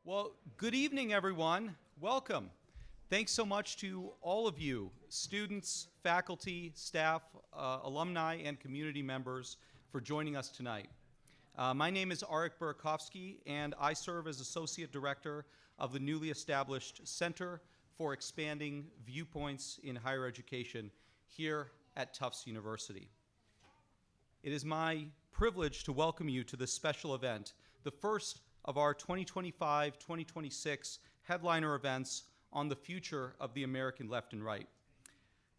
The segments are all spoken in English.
Well, good evening, everyone. Welcome. Thanks so much to all of you, students, faculty, staff, alumni, and community members for joining us tonight. My name is Arik Burakovsky, and I serve as Associate Director of the newly established Center for Expanding Viewpoints in Higher Education here at Tufts University. It is my privilege to welcome you to this special event, the first of our 2025-2026 headliner events on the future of the American left and right.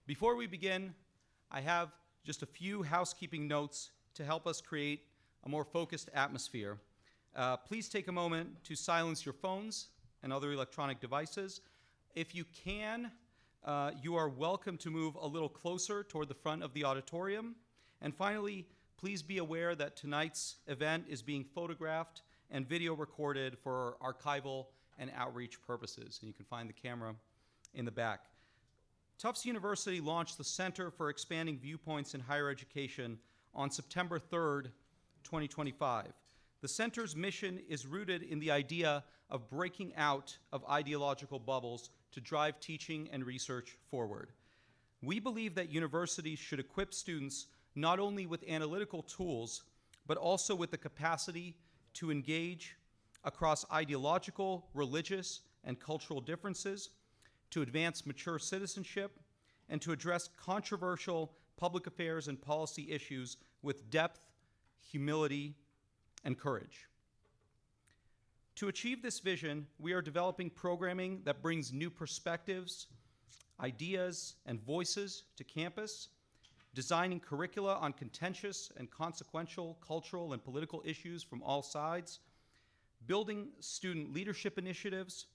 Before we begin, I have just a few housekeeping notes to help us create a more focused atmosphere. Please take a moment to silence your phones and other electronic devices. If you can, you are welcome to move a little closer toward the front of the auditorium. And finally, please be aware that tonight's event is being photographed and video recorded for archival and outreach purposes. And you can find the camera in the back. Tufts University launched the Center for Expanding Viewpoints in Higher Education on September 3rd, 2025. The center's mission is rooted in the idea of breaking out of ideological bubbles to drive teaching and research forward. We believe that universities should equip students not only with analytical tools, but also with the capacity to engage across ideological, religious, and cultural differences, to advance mature citizenship, and to address controversial public affairs and policy issues with depth, humility, and courage. To achieve this vision, we are developing programming that brings new perspectives, ideas, and voices to campus, designing curricula on contentious and consequential cultural and political issues from all sides, building student leadership initiatives,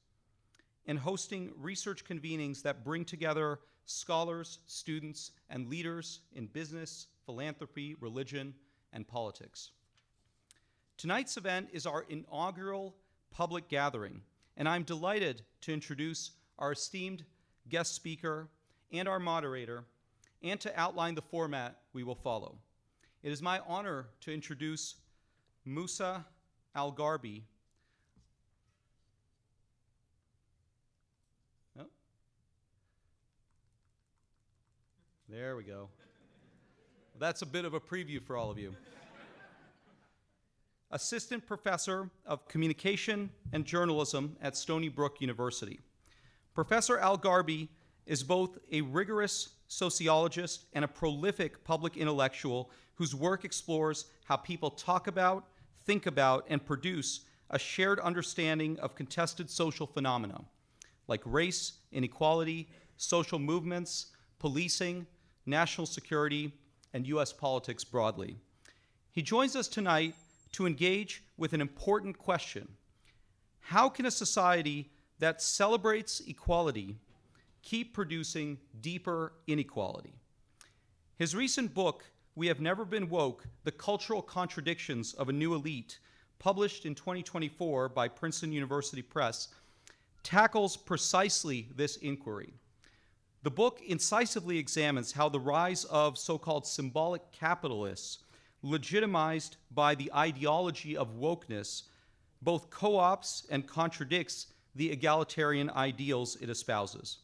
and hosting research convenings that bring together scholars, students, and leaders in business, philanthropy, religion, and politics. Tonight's event is our inaugural public gathering, and I'm delighted to introduce our esteemed guest speaker and our moderator, and to outline the format we will follow. It is my honor to introduce Musa al-Gharbi. Oh. There we go. That's a bit of a preview for all of you. Assistant Professor of Communication and Journalism at Stony Brook University. Professor al-Gharbi is both a rigorous sociologist and a prolific public intellectual whose work explores how people talk about, think about, and produce a shared understanding of contested social phenomena like race, inequality, social movements, policing, national security, and US politics broadly. He joins us tonight to engage with an important question. How can a society that celebrates equality keep producing deeper inequality? His recent book, We Have Never Been Woke: The Cultural Contradictions of a New Elite, published in 2024 by Princeton University Press, tackles precisely this inquiry. The book incisively examines how the rise of so-called symbolic capitalists, legitimized by the ideology of wokeness, both co-opts and contradicts the egalitarian ideals it espouses.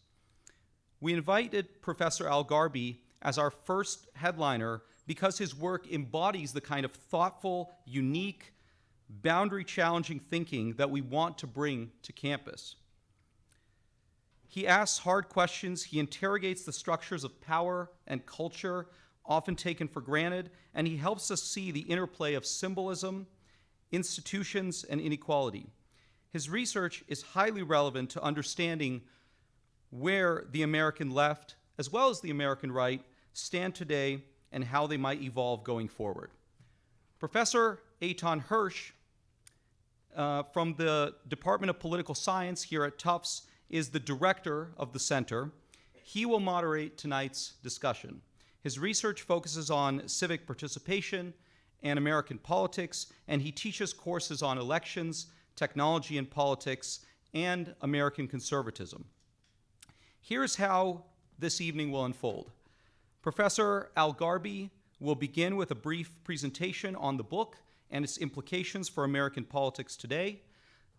We invited Professor al-Gharbi as our first headliner because his work embodies the kind of thoughtful, unique, boundary-challenging thinking that we want to bring to campus. He asks hard questions, he interrogates the structures of power and culture often taken for granted, and he helps us see the interplay of symbolism, institutions, and inequality. His research is highly relevant to understanding where the American left, as well as the American right, stand today and how they might evolve going forward. Professor Eitan Hersh from the Department of Political Science here at Tufts is the director of the center. He will moderate tonight's discussion. His research focuses on civic participation and American politics, and he teaches courses on elections, technology and politics, and American conservatism. Here's how this evening will unfold. Professor al-Gharbi will begin with a brief presentation on the book and its implications for American politics today.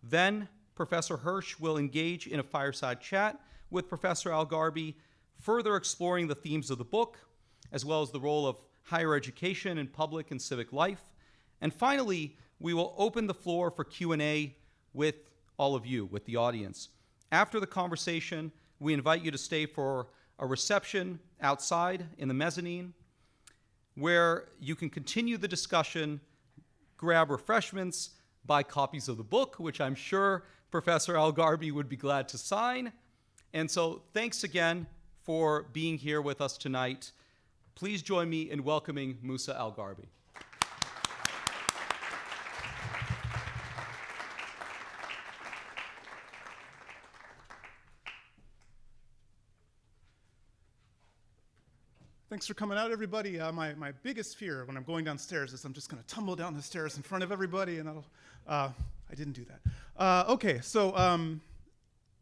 Then Professor Hersh will engage in a fireside chat with Professor al-Gharbi, further exploring the themes of the book, as well as the role of higher education in public and civic life. And finally, we will open the floor for Q&A with all of you, with the audience. After the conversation, we invite you to stay for a reception outside in the mezzanine, where you can continue the discussion, grab refreshments, buy copies of the book, which I'm sure Professor al-Gharbi would be glad to sign. And so thanks again for being here with us tonight. Please join me in welcoming Musa al-Gharbi. Thanks for coming out, everybody. My biggest fear when I'm going downstairs is I'm just going to tumble down the stairs in front of everybody, and I didn't do that. Okay, so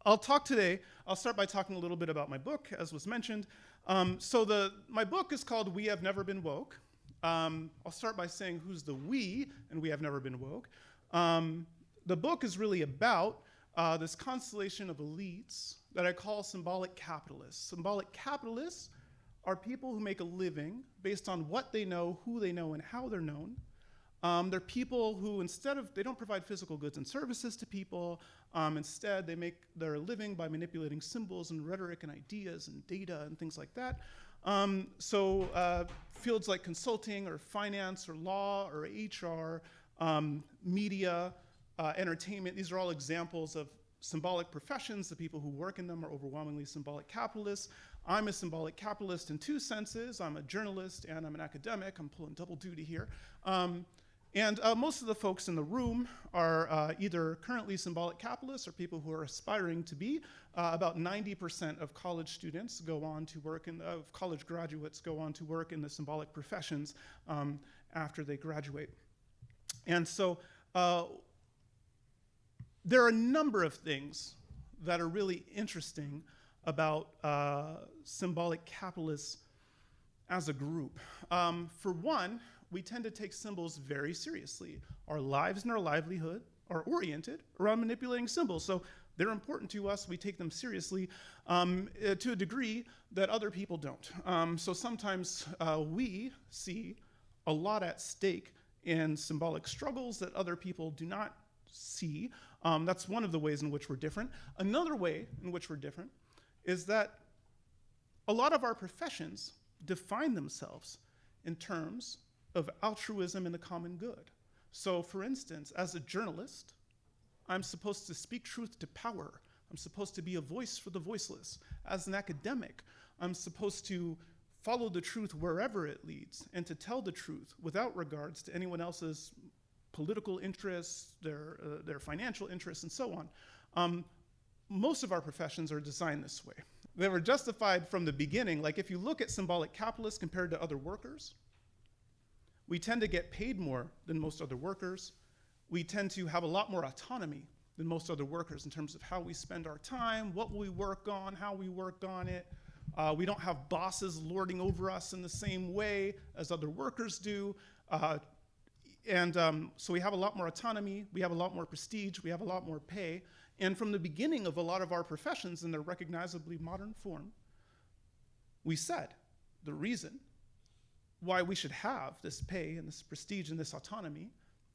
I'll talk today. I'll start by talking a little bit about my book, as was mentioned. My book is called We Have Never Been Woke. I'll start by saying who's the we, and we have never been woke. The book is really about this constellation of elites that I call symbolic capitalists. Symbolic capitalists are people who make a living based on what they know, who they know, and how they're known. They're people who, they don't provide physical goods and services to people. Instead, they make their living by manipulating symbols and rhetoric and ideas and data and things like that. Fields like consulting or finance or law or HR, media, entertainment, these are all examples of symbolic professions. The people who work in them are overwhelmingly symbolic capitalists. I'm a symbolic capitalist in two senses. I'm a journalist and I'm an academic. I'm pulling double duty here. Most of the folks in the room are either currently symbolic capitalists or people who are aspiring to be. About 90% of college students go on to work, college graduates go on to work in the symbolic professions after they graduate. And so there are a number of things that are really interesting about symbolic capitalists as a group. For one, we tend to take symbols very seriously. Our lives and our livelihood are oriented around manipulating symbols. So they're important to us. We take them seriously to a degree that other people don't. So sometimes we see a lot at stake in symbolic struggles that other people do not see. That's one of the ways in which we're different. Another way in which we're different is that a lot of our professions define themselves in terms of altruism and the common good. So for instance, as a journalist, I'm supposed to speak truth to power. I'm supposed to be a voice for the voiceless. As an academic, I'm supposed to follow the truth wherever it leads and to tell the truth without regards to anyone else's political interests, their financial interests, and so on. Most of our professions are designed this way. They were justified from the beginning. Like if you look at symbolic capitalists compared to other workers, we tend to get paid more than most other workers. We tend to have a lot more autonomy than most other workers in terms of how we spend our time, what we work on, how we work on it. We don't have bosses lording over us in the same way as other workers do. So we have a lot more autonomy, we have a lot more prestige, we have a lot more pay. And from the beginning of a lot of our professions in their recognizably modern form, we said the reason why we should have this pay and this prestige and this autonomy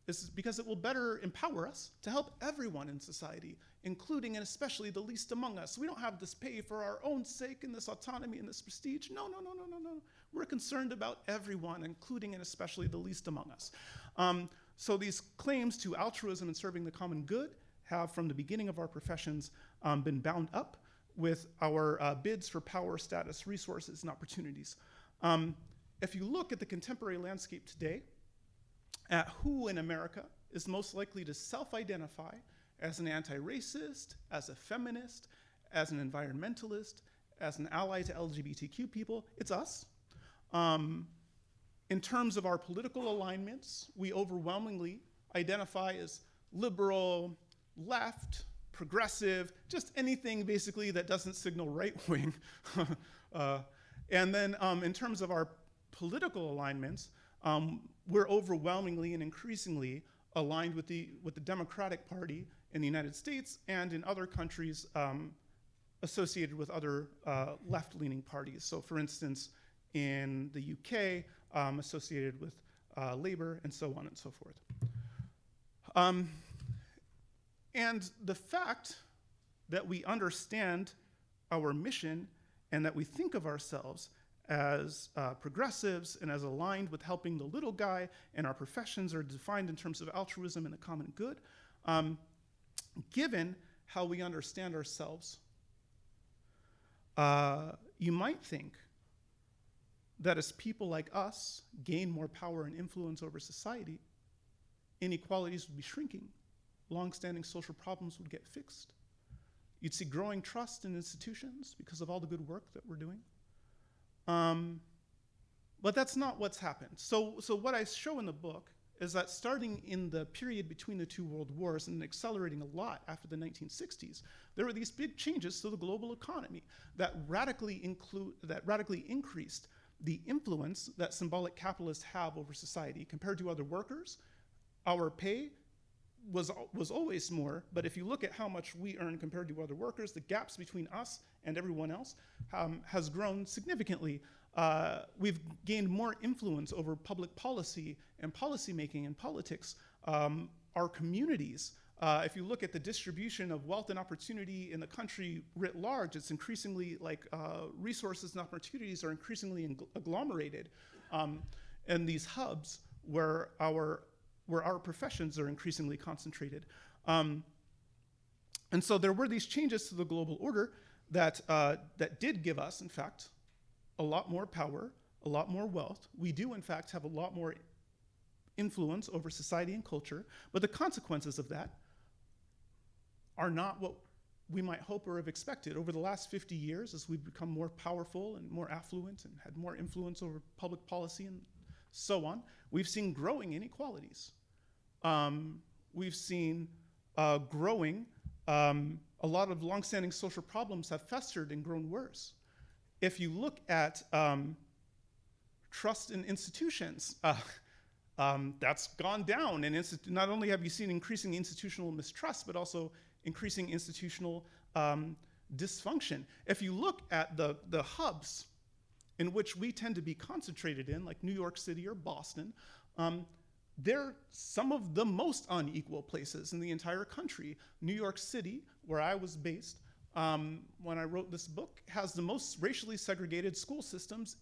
is because it will better empower us to help everyone in society, including and especially the least among us. We don't have this pay for our own sake and this autonomy and this prestige. No. We're concerned about everyone, including and especially the least among us. So these claims to altruism and serving the common good have, from the beginning of our professions, been bound up with our bids for power, status, resources, and opportunities. If you look at the contemporary landscape today, at who in America is most likely to self-identify as an anti-racist, as a feminist, as an environmentalist, as an ally to LGBTQ people, it's us. In terms of our political alignments, we overwhelmingly identify as liberal, left, progressive, just anything basically that doesn't signal right wing. And then in terms of our political alignments, we're overwhelmingly and increasingly aligned with the Democratic Party in the United States and in other countries associated with other left-leaning parties. So for instance, in the UK, associated with Labour, and so on and so forth. And the fact that we understand our mission and that we think of ourselves as progressives and as aligned with helping the little guy, and our professions are defined in terms of altruism and the common good, given how we understand ourselves, you might think that as people like us gain more power and influence over society, inequalities would be shrinking, long-standing social problems would get fixed. You'd see growing trust in institutions because of all the good work that we're doing. But that's not what's happened. So what I show in the book is that starting in the period between the two world wars and accelerating a lot after the 1960s, there were these big changes to the global economy that radically increased the influence that symbolic capitalists have over society. Compared to other workers, our pay was always more, but if you look at how much we earn compared to other workers, the gaps between us and everyone else has grown significantly. We've gained more influence over public policy and policymaking and politics. Our communities, if you look at the distribution of wealth and opportunity in the country writ large, it's increasingly like resources and opportunities are increasingly agglomerated in these hubs where our professions are increasingly concentrated. And so there were these changes to the global order that did give us, in fact, a lot more power, a lot more wealth. We do, in fact, have a lot more influence over society and culture, but the consequences of that are not what we might hope or have expected. Over the last 50 years, as we've become more powerful and more affluent and had more influence over public policy and so on, we've seen growing inequalities. We've seen growing, a lot of longstanding social problems have festered and grown worse. If you look at trust in institutions, that's gone down. And not only have you seen increasing institutional mistrust, but also increasing institutional dysfunction. If you look at the hubs in which we tend to be concentrated in, like New York City or Boston, they're some of the most unequal places in the entire country. New York City, where I was based when I wrote this book, has the most racially segregated school systems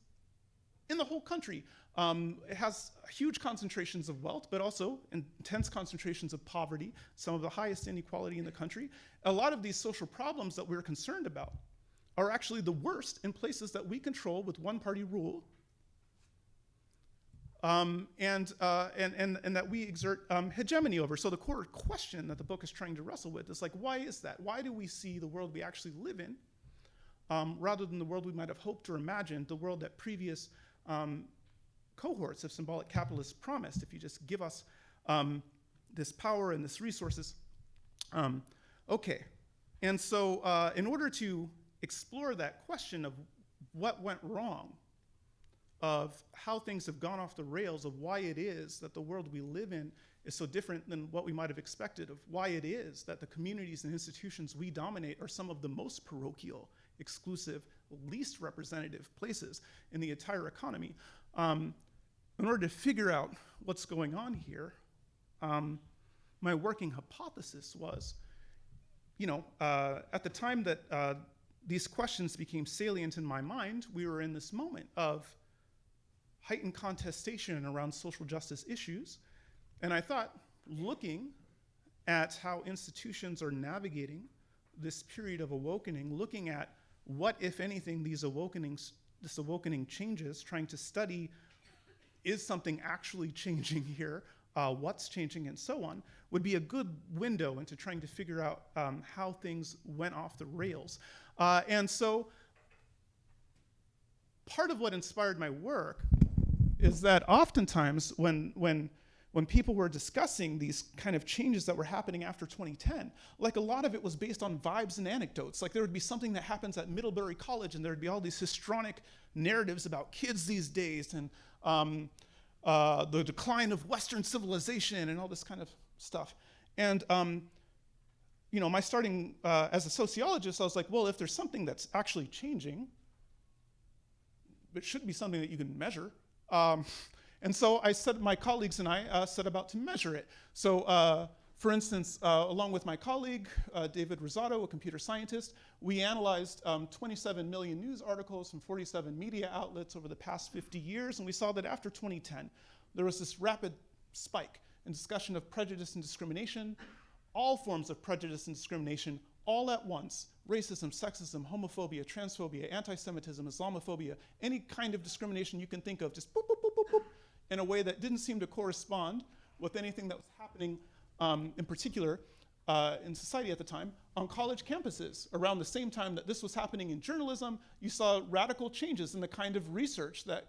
in the whole country. It has huge concentrations of wealth, but also intense concentrations of poverty, some of the highest inequality in the country. A lot of these social problems that we're concerned about are actually the worst in places that we control with one-party rule, and that we exert hegemony over. So the core question that the book is trying to wrestle with is like, why is that? Why do we see the world we actually live in rather than the world we might have hoped or imagined, the world that previous cohorts of symbolic capitalists promised? If you just give us this power and this resources. Okay, and so in order to explore that question of what went wrong, of how things have gone off the rails, of why it is that the world we live in is so different than what we might have expected, of why it is that the communities and institutions we dominate are some of the most parochial, exclusive, least representative places in the entire economy. In order to figure out what's going on here, my working hypothesis was, at the time that these questions became salient in my mind, we were in this moment of heightened contestation around social justice issues. And I thought, looking at how institutions are navigating this period of awakening, looking at what, if anything, this awakening changes, trying to study, is something actually changing here, what's changing, and so on, would be a good window into trying to figure out how things went off the rails. And so part of what inspired my work is that oftentimes when people were discussing these kind of changes that were happening after 2010, like a lot of it was based on vibes and anecdotes. Like there would be something that happens at Middlebury College and there'd be all these histrionic narratives about kids these days and the decline of Western civilization and all this kind of stuff. And my starting as a sociologist, I was like, well, if there's something that's actually changing, it should be something that you can measure. And so my colleagues and I set about to measure it. So for instance, along with my colleague, David Rosado, a computer scientist, we analyzed 27 million news articles from 47 media outlets over the past 50 years, and we saw that after 2010, there was this rapid spike in discussion of prejudice and discrimination, all forms of prejudice and discrimination, all at once: racism, sexism, homophobia, transphobia, anti-Semitism, Islamophobia, any kind of discrimination you can think of, just boop, boop, boop, boop, boop, in a way that didn't seem to correspond with anything that was happening in particular in society at the time on college campuses. Around the same time that this was happening in journalism, you saw radical changes in the kind of research that,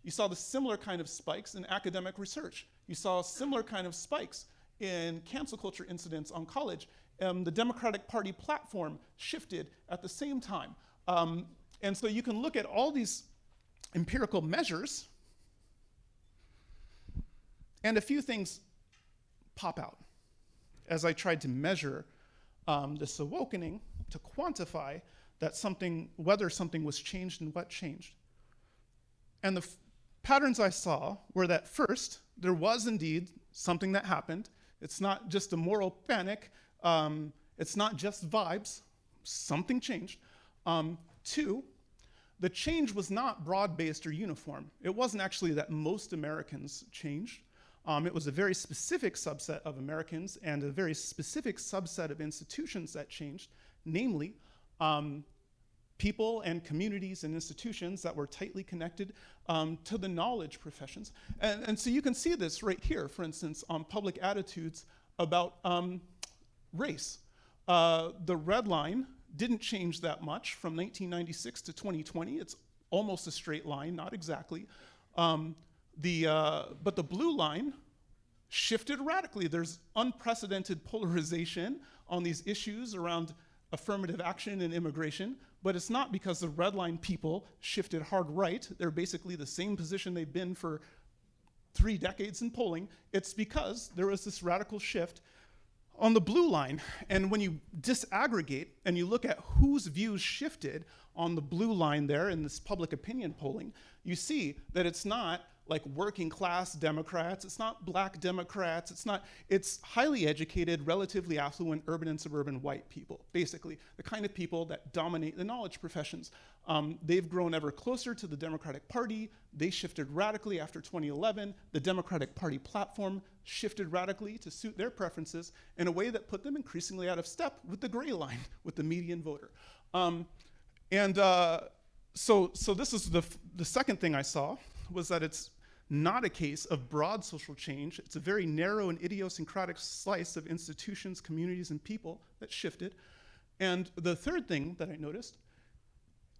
you saw the similar kind of spikes in academic research. You saw similar kind of spikes in cancel culture incidents on college. The Democratic Party platform shifted at the same time. And so you can look at all these empirical measures, and a few things pop out as I tried to measure this awakening, to quantify that whether something was changed and what changed. And the patterns I saw were that first, there was indeed something that happened. It's not just a moral panic. It's not just vibes. Something changed. Two, the change was not broad-based or uniform. It wasn't actually that most Americans changed. It was a very specific subset of Americans and a very specific subset of institutions that changed, namely people and communities and institutions that were tightly connected to the knowledge professions. And so you can see this right here, for instance, on public attitudes about race. The red line didn't change that much from 1996 to 2020. It's almost a straight line, not exactly. But the blue line shifted radically. There's unprecedented polarization on these issues around affirmative action and immigration, but it's not because the red line people shifted hard right. They're basically the same position they've been for 3 decades in polling. It's because there was this radical shift on the blue line. And when you disaggregate and you look at whose views shifted on the blue line there in this public opinion polling, you see that it's not like working class Democrats, it's not black Democrats, it's highly educated, relatively affluent, urban and suburban white people, basically, the kind of people that dominate the knowledge professions. They've grown ever closer to the Democratic Party. They shifted radically after 2011. The Democratic Party platform shifted radically to suit their preferences in a way that put them increasingly out of step with the gray line, with the median voter. So this is the second thing I saw, was that it's not a case of broad social change. It's a very narrow and idiosyncratic slice of institutions, communities, and people that shifted. And the third thing that I noticed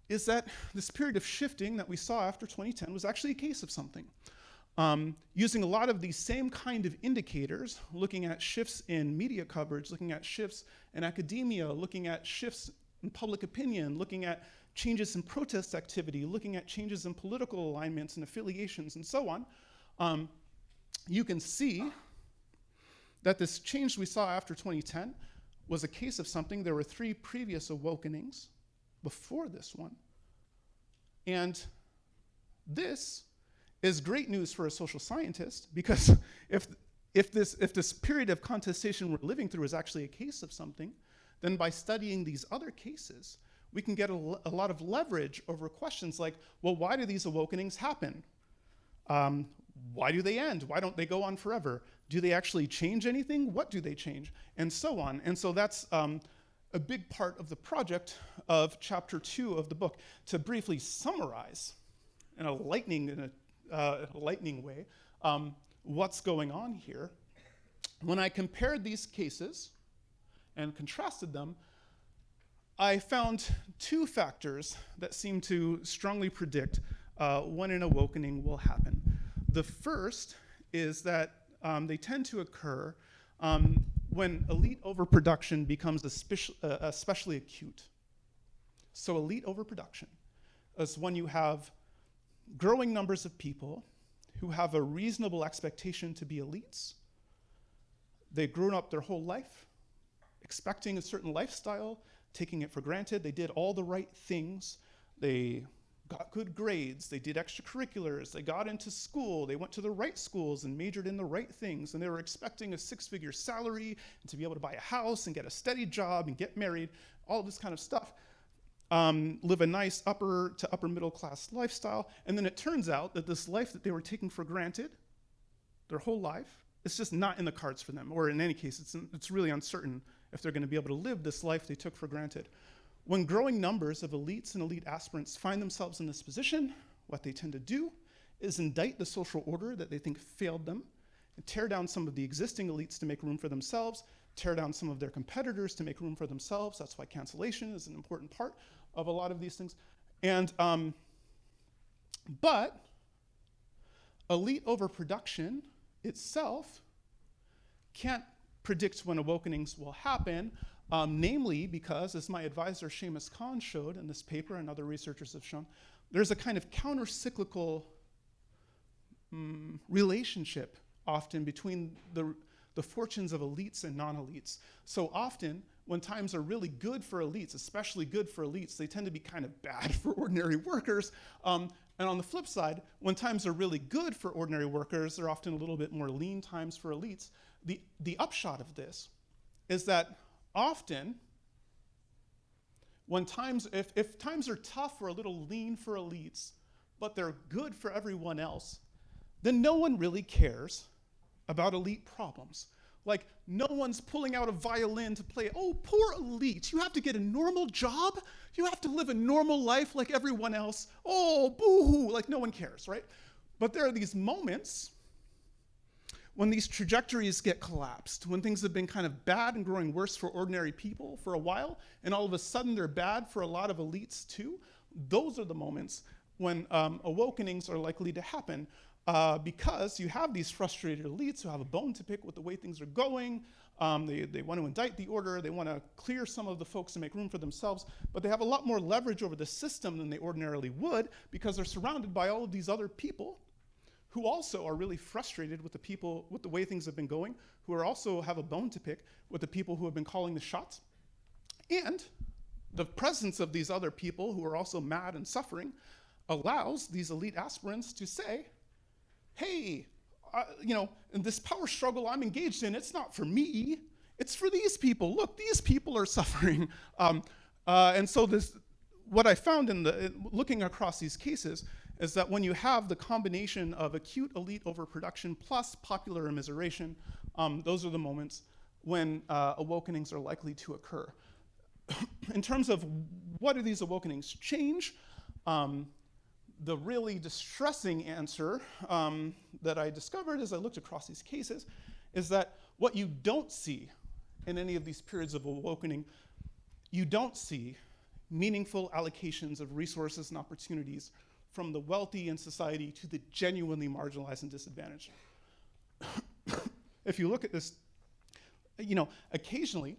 is that this period of shifting that we saw after 2010 was actually a case of something. Using a lot of these same kind of indicators, looking at shifts in media coverage, looking at shifts in academia, looking at shifts in public opinion, looking at changes in protest activity, looking at changes in political alignments and affiliations and so on, you can see that this change we saw after 2010 was a case of something. There were 3 previous awakenings before this one. And this is great news for a social scientist, because if this period of contestation we're living through is actually a case of something, then by studying these other cases, we can get a lot of leverage over questions like, well, why do these awakenings happen? Why do they end? Why don't they go on forever? Do they actually change anything? What do they change? And so on. And so that's a big part of the project of chapter 2 of the book. To briefly summarize in a lightning way what's going on here, when I compared these cases and contrasted them, I found 2 factors that seem to strongly predict when an awakening will happen. The first is that they tend to occur when elite overproduction becomes especially acute. So elite overproduction is when you have growing numbers of people who have a reasonable expectation to be elites. They've grown up their whole life expecting a certain lifestyle, taking it for granted. They did all the right things. They got good grades, they did extracurriculars, they got into school, they went to the right schools and majored in the right things, and they were expecting a 6-figure salary and to be able to buy a house and get a steady job and get married, all this kind of stuff. Live a nice upper to upper middle class lifestyle, and then it turns out that this life that they were taking for granted their whole life, it's just not in the cards for them, or in any case, it's really uncertain if they're going to be able to live this life they took for granted. When growing numbers of elites and elite aspirants find themselves in this position, what they tend to do is indict the social order that they think failed them, and tear down some of the existing elites to make room for themselves, tear down some of their competitors to make room for themselves. That's why cancellation is an important part of a lot of these things. And, but elite overproduction itself can't predict when awakenings will happen, namely because, as my advisor Seamus Khan showed in this paper and other researchers have shown, there's a kind of counter-cyclical relationship often between the fortunes of elites and non-elites. So often, when times are really good for elites, especially good for elites, they tend to be kind of bad for ordinary workers. And on the flip side, when times are really good for ordinary workers, they're often a little bit more lean times for elites. The upshot of this is that often, when if times are tough or a little lean for elites, but they're good for everyone else, then no one really cares about elite problems. Like, no one's pulling out a violin to play, oh, poor elite, you have to get a normal job? You have to live a normal life like everyone else? Oh, boo-hoo, like no one cares, right? But there are these moments when these trajectories get collapsed, when things have been kind of bad and growing worse for ordinary people for a while, and all of a sudden they're bad for a lot of elites too. Those are the moments when awakenings are likely to happen. Because you have these frustrated elites who have a bone to pick with the way things are going. They want to indict the order, they want to clear some of the folks to make room for themselves, but they have a lot more leverage over the system than they ordinarily would because they're surrounded by all of these other people who also are really frustrated with the way things have been going, who are also have a bone to pick with the people who have been calling the shots. And the presence of these other people who are also mad and suffering allows these elite aspirants to say, hey, in this power struggle I'm engaged in, it's not for me, it's for these people. Look, these people are suffering. And so what I found looking across these cases is that when you have the combination of acute elite overproduction plus popular immiseration, those are the moments when awakenings are likely to occur. In terms of what do these awakenings change, the really distressing answer that I discovered as I looked across these cases is that what you don't see in any of these periods of awakening, you don't see meaningful allocations of resources and opportunities from the wealthy in society to the genuinely marginalized and disadvantaged. If you look at this, occasionally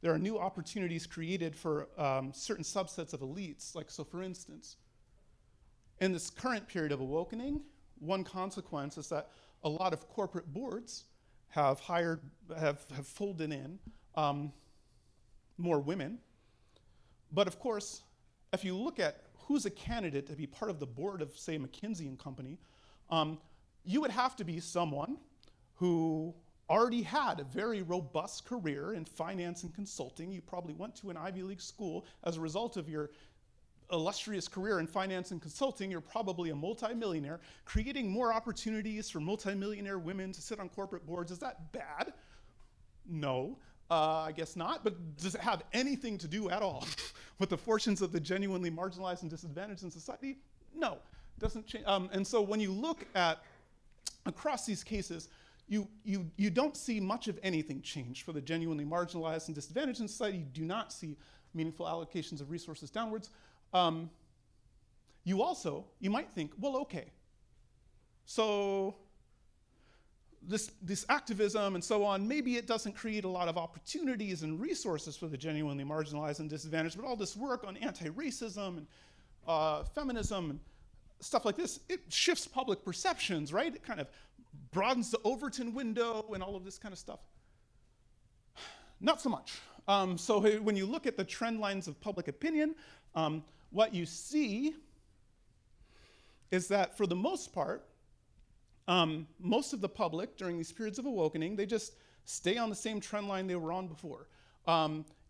there are new opportunities created for certain subsets of elites. Like, so for instance, in this current period of awakening, one consequence is that a lot of corporate boards have folded in more women. But of course, if you look at who's a candidate to be part of the board of, say, McKinsey & Company, you would have to be someone who already had a very robust career in finance and consulting. You probably went to an Ivy League school. As a result of your illustrious career in finance and consulting, you're probably a multimillionaire. Creating more opportunities for multimillionaire women to sit on corporate boards, is that bad? No, I guess not, but does it have anything to do at all with the fortunes of the genuinely marginalized and disadvantaged in society? No, doesn't change. And so when you look at across these cases, you don't see much of anything change for the genuinely marginalized and disadvantaged in society. You do not see meaningful allocations of resources downwards. You might think, well, okay, so this activism and so on, maybe it doesn't create a lot of opportunities and resources for the genuinely marginalized and disadvantaged, but all this work on anti-racism and feminism and stuff like this, it shifts public perceptions, right? It kind of broadens the Overton window and all of this kind of stuff. Not so much. So when you look at the trend lines of public opinion, what you see is that for the most part, most of the public during these periods of awakening, they just stay on the same trend line they were on before.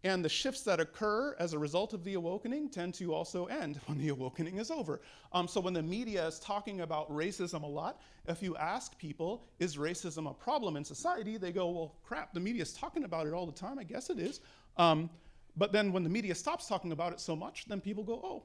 And the shifts that occur as a result of the awakening tend to also end when the awakening is over. So when the media is talking about racism a lot, if you ask people, is racism a problem in society? They go, well, crap, the media is talking about it all the time. I guess it is. But then when the media stops talking about it so much, then people go, oh,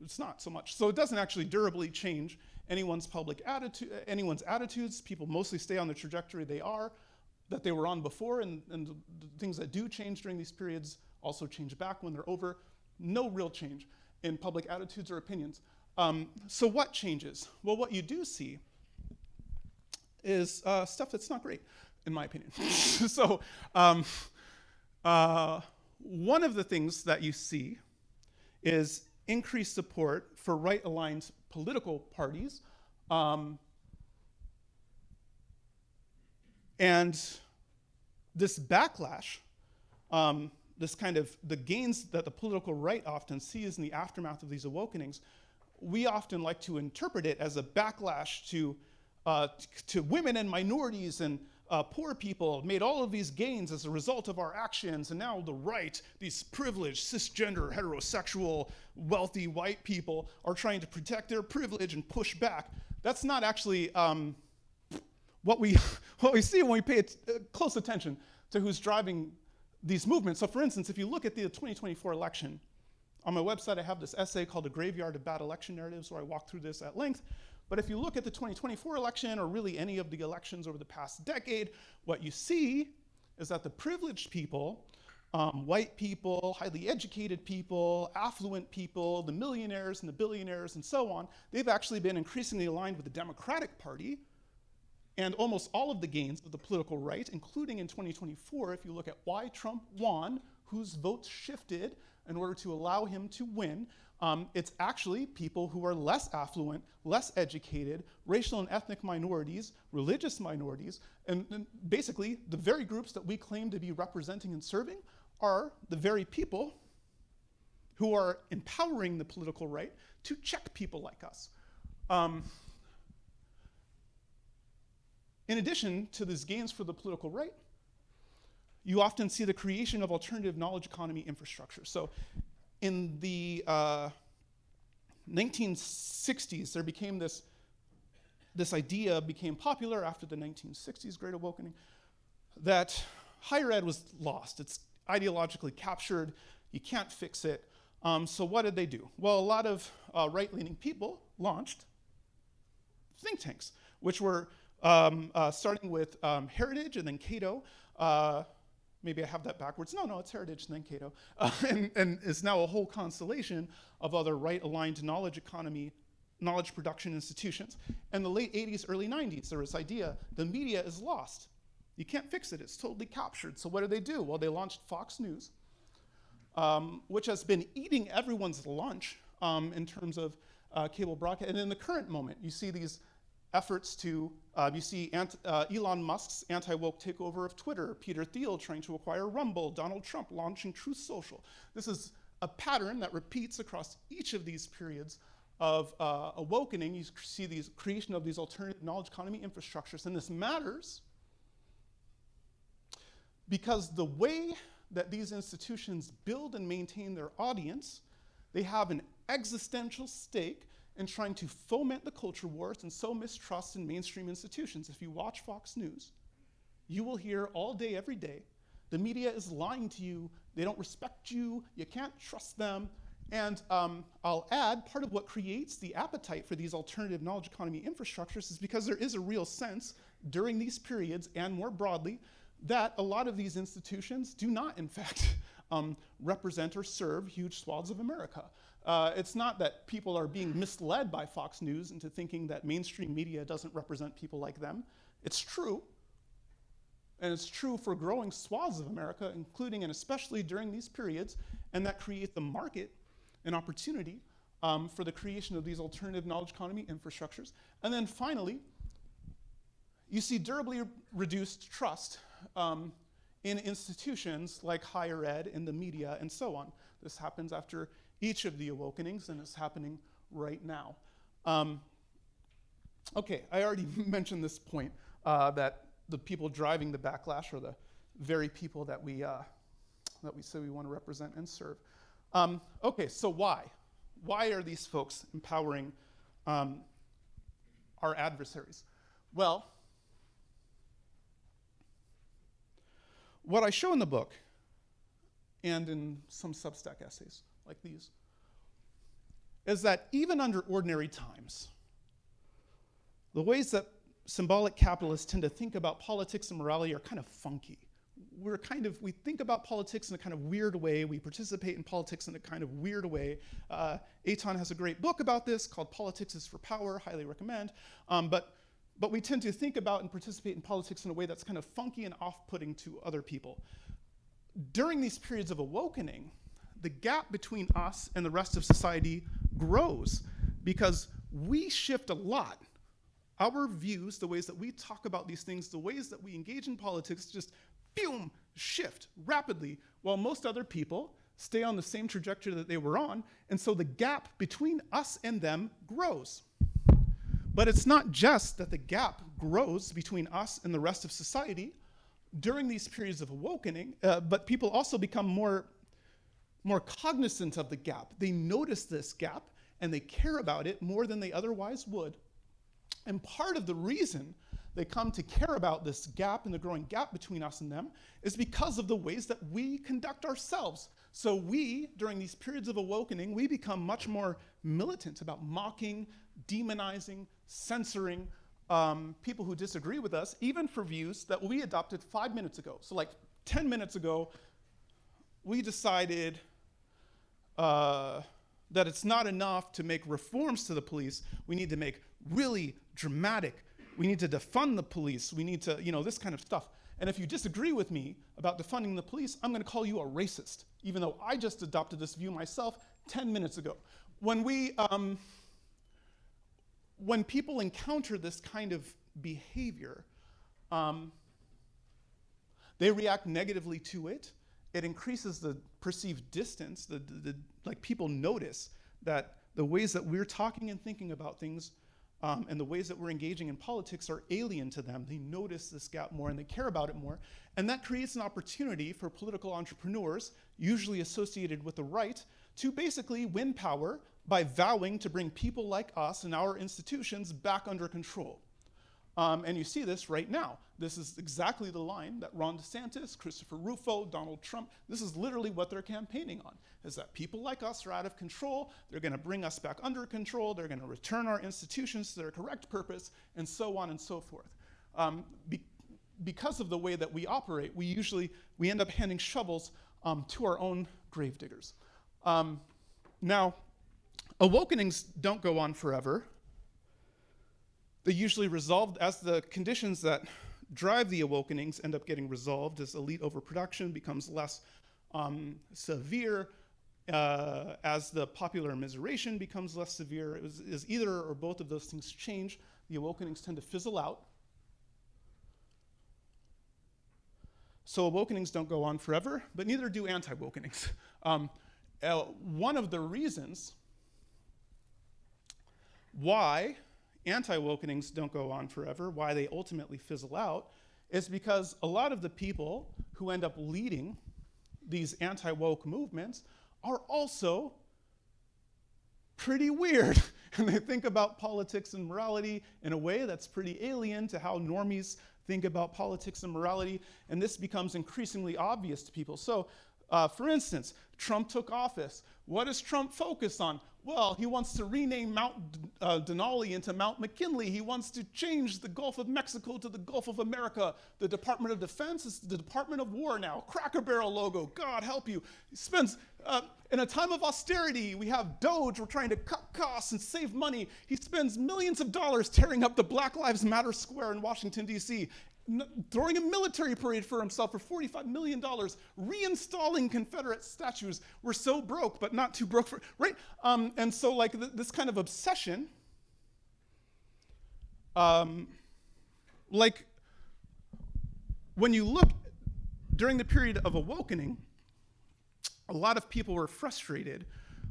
it's not so much. So it doesn't actually durably change anyone's public attitude, anyone's attitudes. People mostly stay on the trajectory that they were on before, and the things that do change during these periods also change back when they're over. No real change in public attitudes or opinions. So what changes? Well, what you do see is stuff that's not great, in my opinion. So one of the things that you see is increased support for right-aligned political parties. And this backlash, this kind of the gains that the political right often sees in the aftermath of these awakenings, we often like to interpret it as a backlash to women and minorities and poor people made all of these gains as a result of our actions, and now the right, these privileged, cisgender, heterosexual, wealthy white people are trying to protect their privilege and push back. That's not actually what we see when we pay close attention to who's driving these movements. So for instance, if you look at the 2024 election, on my website I have this essay called A Graveyard of Bad Election Narratives where I walk through this at length. But if you look at the 2024 election, or really any of the elections over the past decade, what you see is that the privileged people, white people, highly educated people, affluent people, the millionaires and the billionaires and so on, they've actually been increasingly aligned with the Democratic Party. And almost all of the gains of the political right, including in 2024, if you look at why Trump won, whose votes shifted in order to allow him to win, it's actually people who are less affluent, less educated, racial and ethnic minorities, religious minorities, and basically the very groups that we claim to be representing and serving are the very people who are empowering the political right to check people like us. In addition to these gains for the political right, you often see the creation of alternative knowledge economy infrastructure. So in the 1960s, there became this idea became popular after the 1960s Great Awakening, that higher ed was lost. It's ideologically captured. You can't fix it. So what did they do? Well, a lot of right-leaning people launched think tanks, which were starting with Heritage and then Cato. Maybe I have that backwards. No, it's Heritage and then Cato. And is now a whole constellation of other right-aligned knowledge economy, knowledge production institutions. In the late 80s, early 90s, there was this idea, the media is lost. You can't fix it, it's totally captured. So what do? Well, they launched Fox News, which has been eating everyone's lunch in terms of cable broadcast. And in the current moment, you see these efforts to, you see Elon Musk's anti-woke takeover of Twitter, Peter Thiel trying to acquire Rumble, Donald Trump launching Truth Social. This is a pattern that repeats across each of these periods of awakening. You see the creation of these alternative knowledge economy infrastructures, and this matters because the way that these institutions build and maintain their audience, they have an existential stake in trying to foment the culture wars and sow mistrust in mainstream institutions. If you watch Fox News, you will hear all day, every day, the media is lying to you, they don't respect you, you can't trust them. And I'll add, part of what creates the appetite for these alternative knowledge economy infrastructures is because there is a real sense during these periods and more broadly that a lot of these institutions do not, in fact, represent or serve huge swaths of America. It's not that people are being misled by Fox News into thinking that mainstream media doesn't represent people like them. It's true, and it's true for growing swaths of America, including and especially during these periods, and that create the market and opportunity for the creation of these alternative knowledge economy infrastructures. And then finally, you see durably reduced trust in institutions like higher ed, in the media, and so on. This happens after each of the Awokenings, and it's happening right now. Okay, I already mentioned this point, that the people driving the backlash are the very people that we say we want to represent and serve. Okay, so why? Why are these folks empowering our adversaries? Well, what I show in the book and in some Substack essays like these is that even under ordinary times, the ways that symbolic capitalists tend to think about politics and morality are kind of funky. We think about politics in a kind of weird way. We participate in politics in a kind of weird way. Eitan has a great book about this called Politics is for Power, highly recommend. But we tend to think about and participate in politics in a way that's kind of funky and off-putting to other people. During these periods of awakening, the gap between us and the rest of society grows because we shift a lot. Our views, the ways that we talk about these things, the ways that we engage in politics just boom, shift rapidly, while most other people stay on the same trajectory that they were on, and so the gap between us and them grows. But it's not just that the gap grows between us and the rest of society during these periods of awakening, but people also become more cognizant of the gap. They notice this gap, and they care about it more than they otherwise would. And part of the reason they come to care about this gap and the growing gap between us and them is because of the ways that we conduct ourselves. So we, during these periods of awakening, we become much more militant about mocking, demonizing, censoring people who disagree with us, even for views that we adopted 5 minutes ago. So like 10 minutes ago, we decided that it's not enough to make reforms to the police. We need to make really dramatic. We need to defund the police. We need to, this kind of stuff. And if you disagree with me about defunding the police, I'm going to call you a racist, even though I just adopted this view myself 10 minutes ago. When people encounter this kind of behavior, they react negatively to it. It increases the perceived distance. Like people notice that the ways that we're talking and thinking about things and the ways that we're engaging in politics are alien to them. They notice this gap more and they care about it more. And that creates an opportunity for political entrepreneurs, usually associated with the right, to basically win power by vowing to bring people like us and our institutions back under control. And you see this right now. This is exactly the line that Ron DeSantis, Christopher Rufo, Donald Trump, this is literally what they're campaigning on, is that people like us are out of control, they're gonna bring us back under control, they're gonna return our institutions to their correct purpose, and so on and so forth. Because of the way that we operate, we end up handing shovels to our own gravediggers. Now, awakenings don't go on forever. They usually resolve as the conditions that drive the awakenings end up getting resolved, as elite overproduction becomes less severe, as the popular immiseration becomes less severe. As either or both of those things change, the awakenings tend to fizzle out. So awakenings don't go on forever, but neither do anti-awakenings. One of the reasons why anti-awakenings don't go on forever, why they ultimately fizzle out, is because a lot of the people who end up leading these anti-woke movements are also pretty weird. And they think about politics and morality in a way that's pretty alien to how normies think about politics and morality, and this becomes increasingly obvious to people. So, for instance, Trump took office. What does Trump focus on? Well, he wants to rename Mount Denali into Mount McKinley. He wants to change the Gulf of Mexico to the Gulf of America. The Department of Defense is the Department of War now. Cracker Barrel logo, God help you. He spends, in a time of austerity, we have Doge, we're trying to cut costs and save money. He spends millions of dollars tearing up the Black Lives Matter square in Washington, D.C., throwing a military parade for himself for $45 million, reinstalling Confederate statues. We're so broke, but not too broke for, right? And so like this kind of obsession, like when you look during the period of Awokening, a lot of people were frustrated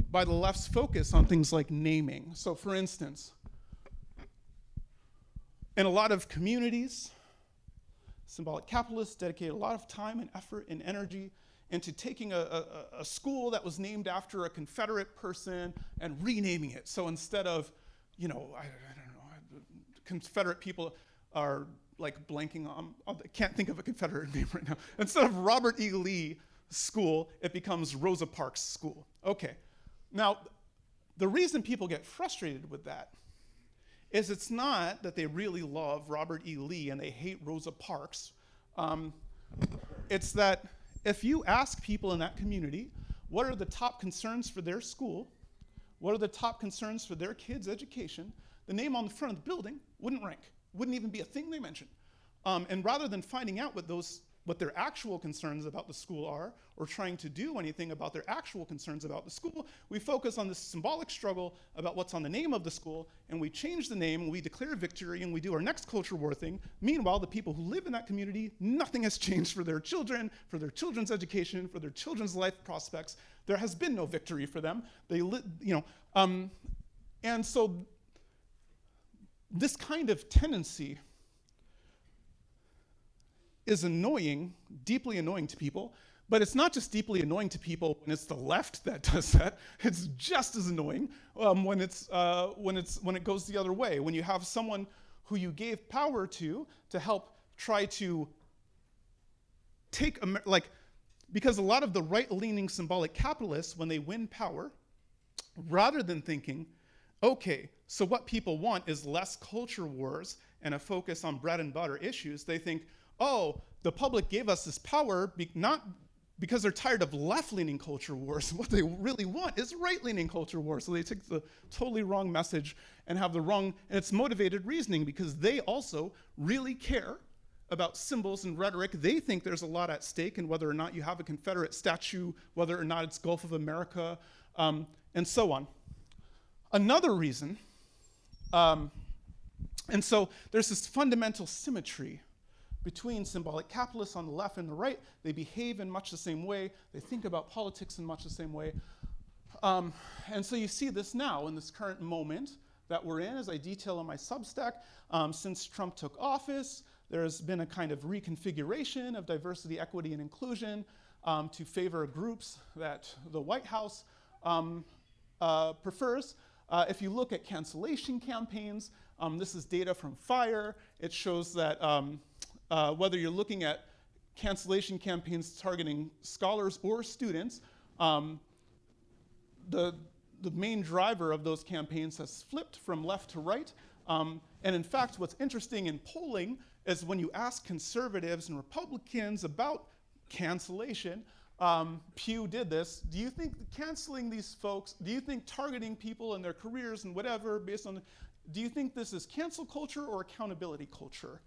by the left's focus on things like naming. So for instance, in a lot of communities, symbolic capitalists dedicated a lot of time and effort and energy into taking a school that was named after a Confederate person and renaming it. So instead of, I don't know, Confederate people are like blanking on, I can't think of a Confederate name right now. Instead of Robert E. Lee School, it becomes Rosa Parks School. Okay, now the reason people get frustrated with that is it's not that they really love Robert E. Lee and they hate Rosa Parks. It's that if you ask people in that community, what are the top concerns for their school? What are the top concerns for their kids' education? The name on the front of the building wouldn't rank, wouldn't even be a thing they mention. And rather than finding out what their actual concerns about the school are, or trying to do anything about their actual concerns about the school, we focus on this symbolic struggle about what's on the name of the school, and we change the name, and we declare victory, and we do our next culture war thing. Meanwhile, the people who live in that community, nothing has changed for their children, for their children's education, for their children's life prospects. There has been no victory for them. And so this kind of tendency is annoying, deeply annoying to people, but it's not just deeply annoying to people when it's the left that does that. It's just as annoying when it goes the other way. When you have someone who you gave power to help try to take, because a lot of the right-leaning symbolic capitalists, when they win power, rather than thinking, okay, so what people want is less culture wars and a focus on bread and butter issues, they think, oh, the public gave us this power not because they're tired of left-leaning culture wars. What they really want is right-leaning culture wars. So they take the totally wrong message and have the wrong, and it's motivated reasoning because they also really care about symbols and rhetoric. They think there's a lot at stake in whether or not you have a Confederate statue, whether or not it's Gulf of America, and so on. Another reason, and so there's this fundamental symmetry between symbolic capitalists on the left and the right. They behave in much the same way. They think about politics in much the same way. And so you see this now in this current moment that we're in, as I detail in my Substack. Since Trump took office, there's been a kind of reconfiguration of diversity, equity, and inclusion to favor groups that the White House prefers. If you look at cancellation campaigns, this is data from FIRE. It shows that whether you're looking at cancellation campaigns targeting scholars or students, the main driver of those campaigns has flipped from left to right. And in fact, what's interesting in polling is when you ask conservatives and Republicans about cancellation, Pew did this, do you think canceling these folks, do you think targeting people and their careers and whatever based on, do you think this is cancel culture or accountability culture?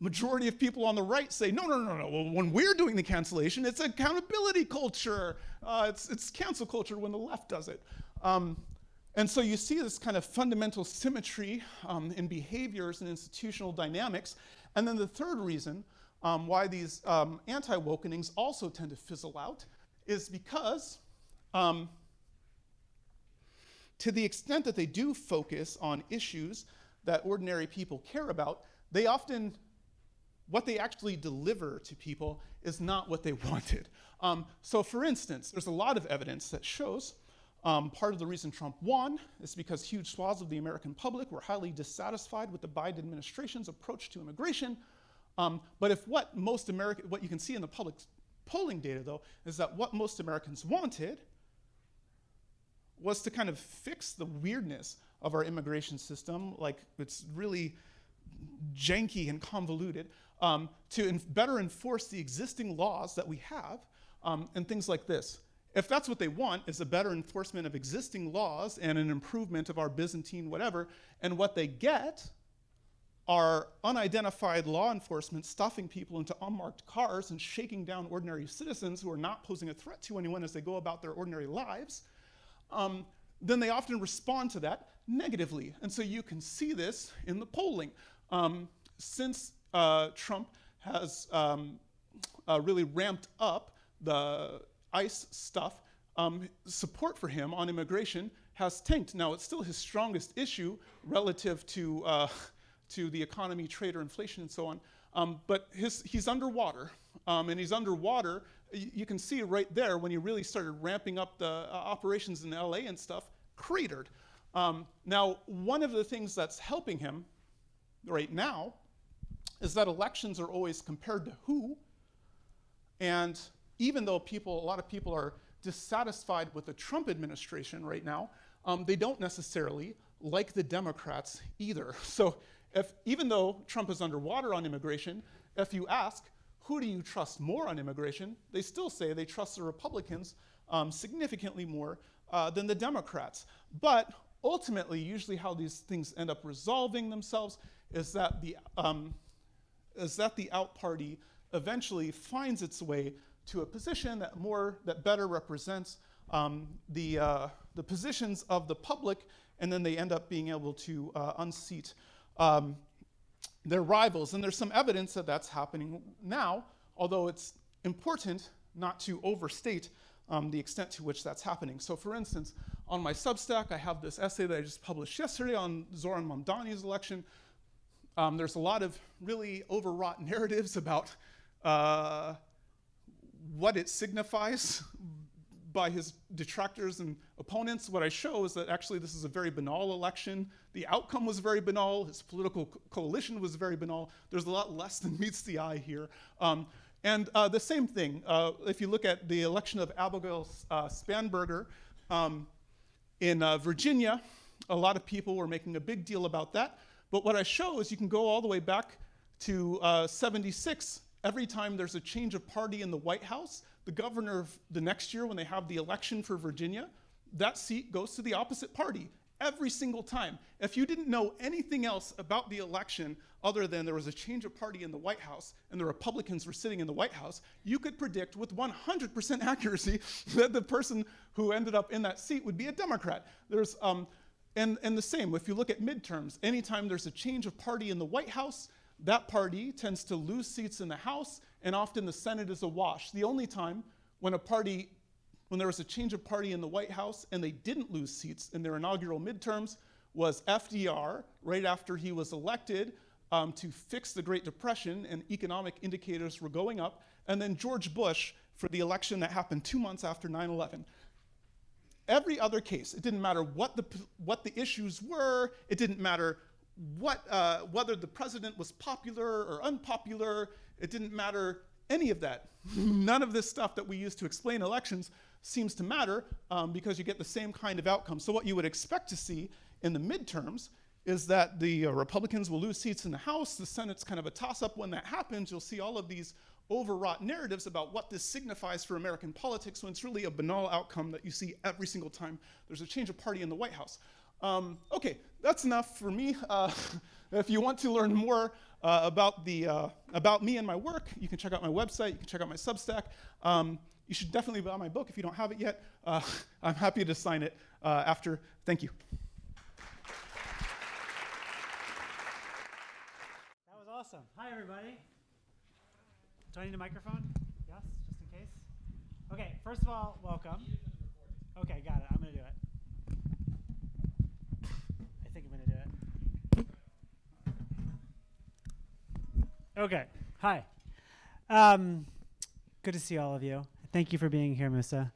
Majority of people on the right say, no. Well, when we're doing the cancellation, it's accountability culture. It's cancel culture when the left does it. And so you see this kind of fundamental symmetry in behaviors and institutional dynamics. And then the third reason why these anti-Awokenings also tend to fizzle out is because to the extent that they do focus on issues that ordinary people care about, they often, what they actually deliver to people is not what they wanted. So for instance, there's a lot of evidence that shows part of the reason Trump won is because huge swaths of the American public were highly dissatisfied with the Biden administration's approach to immigration. But if what you can see in the public polling data though, is that what most Americans wanted was to kind of fix the weirdness of our immigration system, like it's really janky and convoluted, to better enforce the existing laws that we have, and things like this. If that's what they want, is a better enforcement of existing laws and an improvement of our Byzantine whatever, and what they get are unidentified law enforcement stuffing people into unmarked cars and shaking down ordinary citizens who are not posing a threat to anyone as they go about their ordinary lives, then they often respond to that negatively. And so you can see this in the polling. Since Trump has really ramped up the ICE stuff. Support for him on immigration has tanked. Now, it's still his strongest issue relative to the economy, trade, or inflation, and so on. But he's underwater, and he's underwater. You can see right there when he really started ramping up the operations in LA and stuff, cratered. Now, one of the things that's helping him right now is that elections are always compared to who, and even though a lot of people are dissatisfied with the Trump administration right now, they don't necessarily like the Democrats either. So even though Trump is underwater on immigration, if you ask, who do you trust more on immigration, they still say they trust the Republicans significantly more than the Democrats. But ultimately, usually how these things end up resolving themselves is that the out party eventually finds its way to a position that better represents the positions of the public, and then they end up being able to unseat their rivals. And there's some evidence that that's happening now, although it's important not to overstate the extent to which that's happening. So for instance, on my Substack, I have this essay that I just published yesterday on Zoran Mamdani's election. There's a lot of really overwrought narratives about what it signifies by his detractors and opponents. What I show is that actually this is a very banal election. The outcome was very banal. His political coalition was very banal. There's a lot less than meets the eye here. And the same thing, if you look at the election of Abigail Spanberger in Virginia, a lot of people were making a big deal about that. But what I show is you can go all the way back to 76. Every time there's a change of party in the White House, the governor of the next year when they have the election for Virginia, that seat goes to the opposite party every single time. If you didn't know anything else about the election other than there was a change of party in the White House and the Republicans were sitting in the White House, you could predict with 100% accuracy that the person who ended up in that seat would be a Democrat. There's, and the same, if you look at midterms, anytime there's a change of party in the White House, that party tends to lose seats in the House, and often the Senate is a wash. The only time when there was a change of party in the White House and they didn't lose seats in their inaugural midterms was FDR, right after he was elected to fix the Great Depression and economic indicators were going up, and then George Bush for the election that happened 2 months after 9/11. Every other case, it didn't matter what the issues were, it didn't matter whether the president was popular or unpopular, it didn't matter any of that. None of this stuff that we use to explain elections seems to matter because you get the same kind of outcome. So what you would expect to see in the midterms is that the Republicans will lose seats in the House, the Senate's kind of a toss-up. When that happens, you'll see all of these overwrought narratives about what this signifies for American politics when it's really a banal outcome that you see every single time there's a change of party in the White House. Okay, that's enough for me. If you want to learn more about me and my work, you can check out my website, you can check out my Substack. You should definitely buy my book if you don't have it yet. I'm happy to sign it after. Thank you. That was awesome. Hi, everybody. Do I need a microphone? Yes, just in case. Okay, first of all, welcome. Okay, got it. I'm going to do it. I think I'm going to do it. Okay, hi. Good to see all of you. Thank you for being here, Musa.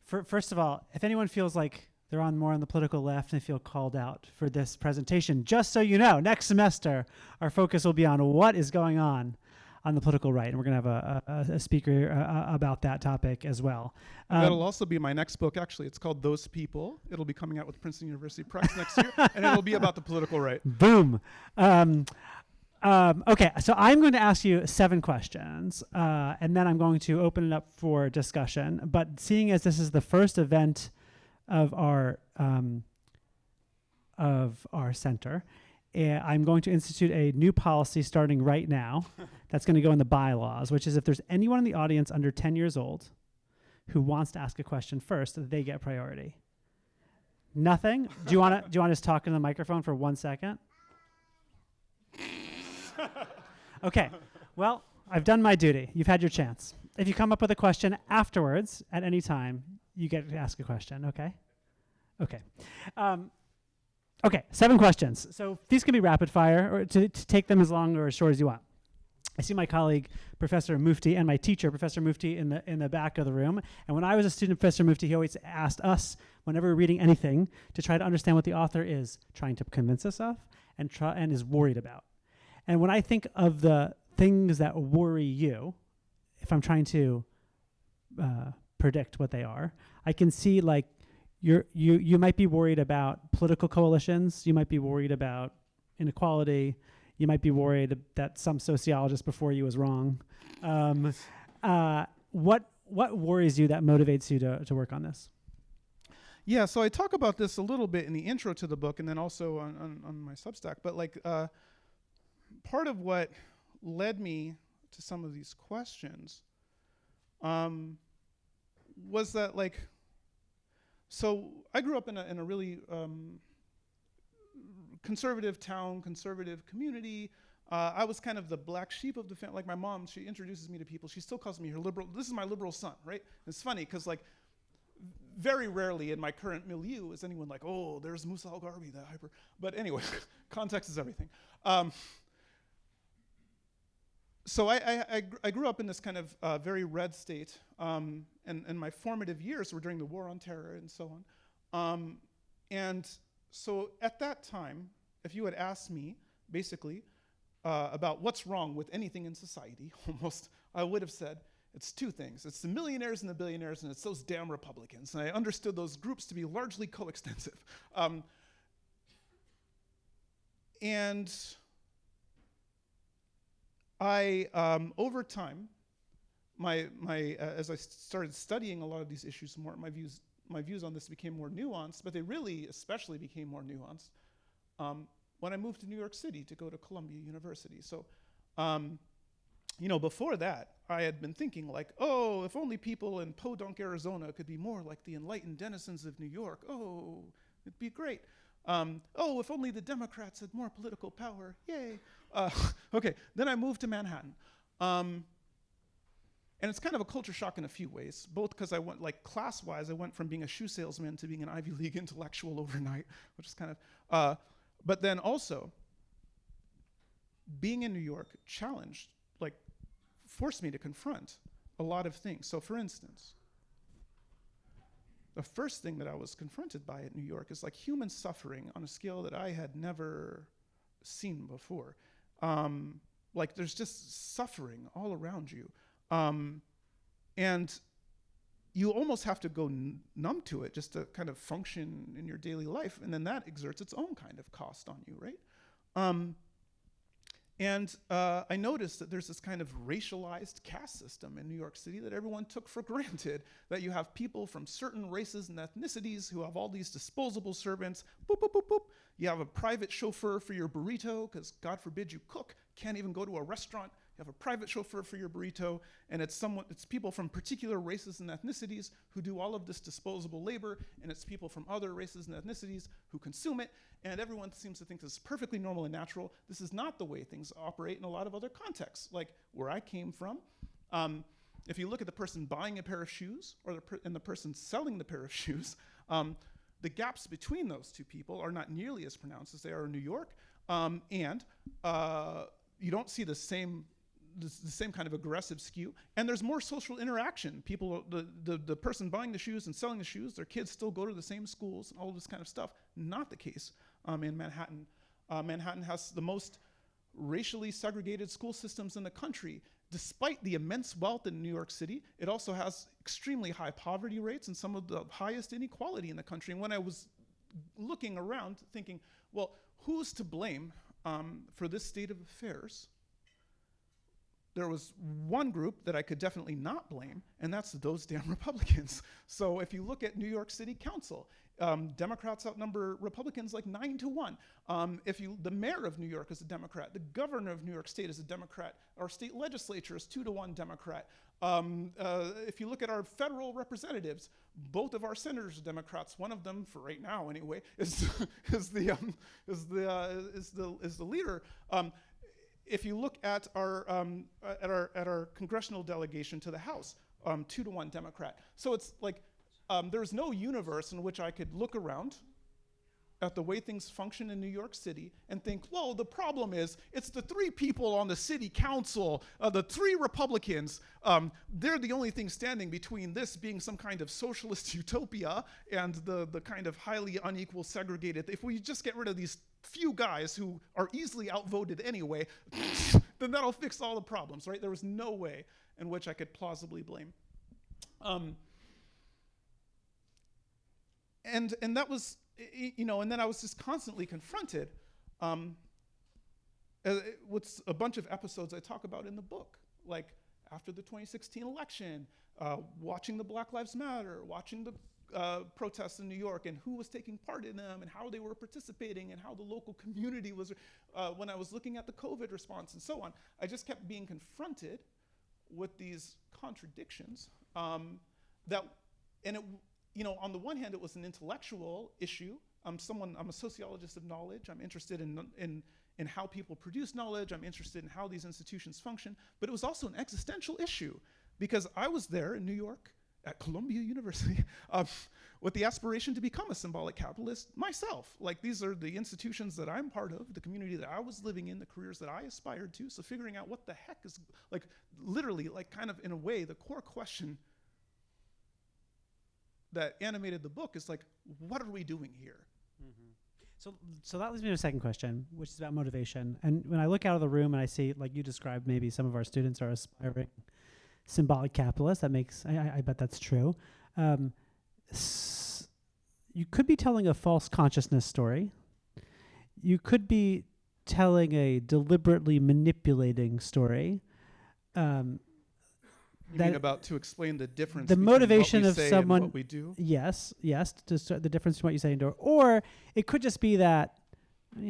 First of all, if anyone feels like they're more on the political left and they feel called out for this presentation, just so you know, next semester, our focus will be on what is going on the political right, and we're going to have a speaker about that topic as well. That'll also be my next book, actually. It's called Those People. It'll be coming out with Princeton University Press next year, and it'll be about the political right. Boom. Okay, so I'm going to ask you 7 questions, and then I'm going to open it up for discussion. But seeing as this is the first event of our center, I'm going to institute a new policy starting right now that's going to go in the bylaws, which is if there's anyone in the audience under 10 years old who wants to ask a question first, they get priority. Nothing? Do you want to just talk in the microphone for 1 second? Okay. Well, I've done my duty. You've had your chance. If you come up with a question afterwards, at any time, you get to ask a question, okay? Okay. Okay, 7 questions. So these can be rapid fire, or to take them as long or as short as you want. I see my colleague, Professor Mufti, and my teacher, Professor Mufti, in the back of the room. And when I was a student of Professor Mufti, he always asked us, whenever we're reading anything, to try to understand what the author is trying to convince us of and is worried about. And when I think of the things that worry you, if I'm trying to predict what they are, I can see like you might be worried about political coalitions. You might be worried about inequality. You might be worried that some sociologist before you was wrong. What worries you that motivates you to work on this? Yeah, so I talk about this a little bit in the intro to the book and then also on my Substack. But like part of what led me to some of these questions was that like, so I grew up in a really conservative town, conservative community. I was kind of the black sheep of the family. Like my mom, she introduces me to people. She still calls me her liberal. This is my liberal son, right? And it's funny because like very rarely in my current milieu is anyone like, oh, there's Musa al-Gharbi, that hyper. But anyway, context is everything. So I grew up in this kind of very red state, and my formative years were during the War on Terror and so on. And so at that time, if you had asked me, basically, about what's wrong with anything in society, almost, I would have said, it's 2 things. It's the millionaires and the billionaires, and it's those damn Republicans. And I understood those groups to be largely coextensive. And I, over time, as I started studying a lot of these issues more, my views on this became more nuanced, but they really especially became more nuanced when I moved to New York City to go to Columbia University. So, you know, before that, I had been thinking like, oh, if only people in Podunk, Arizona could be more like the enlightened denizens of New York, oh, it'd be great. Oh, if only the Democrats had more political power, yay. Okay, then I moved to Manhattan. And it's kind of a culture shock in a few ways, both because I went, like class-wise, I went from being a shoe salesman to being an Ivy League intellectual overnight, which is kind of, but then also, being in New York challenged, like, forced me to confront a lot of things. So for instance, the first thing that I was confronted by at New York is like human suffering on a scale that I had never seen before. Like there's just suffering all around you. And you almost have to go numb to it just to kind of function in your daily life. And then that exerts its own kind of cost on you, right? And I noticed that there's this kind of racialized caste system in New York City that everyone took for granted, that you have people from certain races and ethnicities who have all these disposable servants, boop, boop, boop, boop. You have a private chauffeur for your burrito, because God forbid you cook, can't even go to a restaurant. You have a private chauffeur for your burrito, and it's people from particular races and ethnicities who do all of this disposable labor, and it's people from other races and ethnicities who consume it, and everyone seems to think this is perfectly normal and natural. This is not the way things operate in a lot of other contexts, like where I came from. If you look at the person buying a pair of shoes or the person selling the pair of shoes, the gaps between those two people are not nearly as pronounced as they are in New York, and you don't see the same kind of aggressive skew, and there's more social interaction. People, the person buying the shoes and selling the shoes, their kids still go to the same schools and all this kind of stuff. Not the case in Manhattan. Manhattan has the most racially segregated school systems in the country. Despite the immense wealth in New York City, it also has extremely high poverty rates and some of the highest inequality in the country. And when I was looking around thinking, well, who's to blame for this state of affairs? There was one group that I could definitely not blame, and that's those damn Republicans. So if you look at New York City Council, Democrats outnumber Republicans like 9-1. The mayor of New York is a Democrat, the governor of New York State is a Democrat, our state legislature is 2-1 Democrat. If you look at our federal representatives, both of our senators are Democrats. One of them, for right now anyway, is the leader. if you look at our congressional delegation to the House, 2-to-1 Democrat. So it's like there's no universe in which I could look around at the way things function in New York City and think, well, the problem is it's the 3 people on the city council, the 3 Republicans, they're the only thing standing between this being some kind of socialist utopia and the kind of highly unequal segregated. If we just get rid of these few guys who are easily outvoted anyway, then that'll fix all the problems, right? There was no way in which I could plausibly blame. And that was, and then I was just constantly confronted with a bunch of episodes I talk about in the book, like after the 2016 election, watching the Black Lives Matter, watching the protests in New York and who was taking part in them and how they were participating and how the local community was, when I was looking at the COVID response and so on. I just kept being confronted with these contradictions on the one hand, it was an intellectual issue. I'm a sociologist of knowledge. I'm interested in how people produce knowledge. I'm interested in how these institutions function. But it was also an existential issue because I was there in New York at Columbia University with the aspiration to become a symbolic capitalist myself. Like, these are the institutions that I'm part of, the community that I was living in, the careers that I aspired to. So figuring out what the heck is, like, literally, like, kind of in a way, the core question that animated the book is like, what are we doing here? Mm-hmm. So that leads me to a second question, which is about motivation. And when I look out of the room and I see, like you described, maybe some of our students are aspiring symbolic capitalists. That makes, I bet that's true. You could be telling a false consciousness story. You could be telling a deliberately manipulating story. You mean about to explain the difference the between motivation what we of say someone, and what we do? Yes, the difference between what you say and do. Or it could just be that,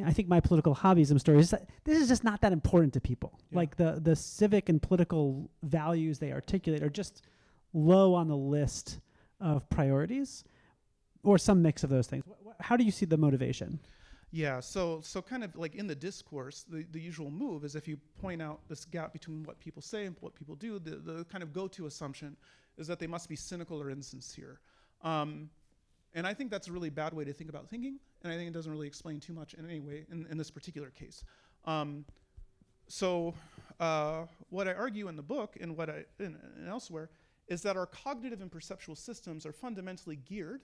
I think my political hobbyism story is that this is just not that important to people. Yeah. Like the civic and political values they articulate are just low on the list of priorities, or some mix of those things. How do you see the motivation? Yeah, so kind of like in the discourse, the usual move is if you point out this gap between what people say and what people do, the kind of go-to assumption is that they must be cynical or insincere. And I think that's a really bad way to think about thinking, and I think it doesn't really explain too much in any way in this particular case. What I argue in the book and and elsewhere is that our cognitive and perceptual systems are fundamentally geared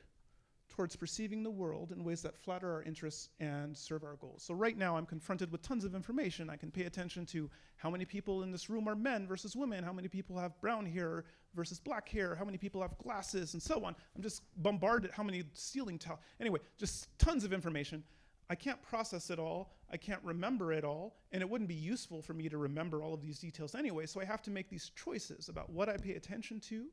towards perceiving the world in ways that flatter our interests and serve our goals. So right now I'm confronted with tons of information. I can pay attention to how many people in this room are men versus women, how many people have brown hair versus black hair, how many people have glasses, and so on. I'm just bombarded, how many ceiling tiles. Anyway, just tons of information. I can't process it all, I can't remember it all, and it wouldn't be useful for me to remember all of these details anyway, so I have to make these choices about what I pay attention to,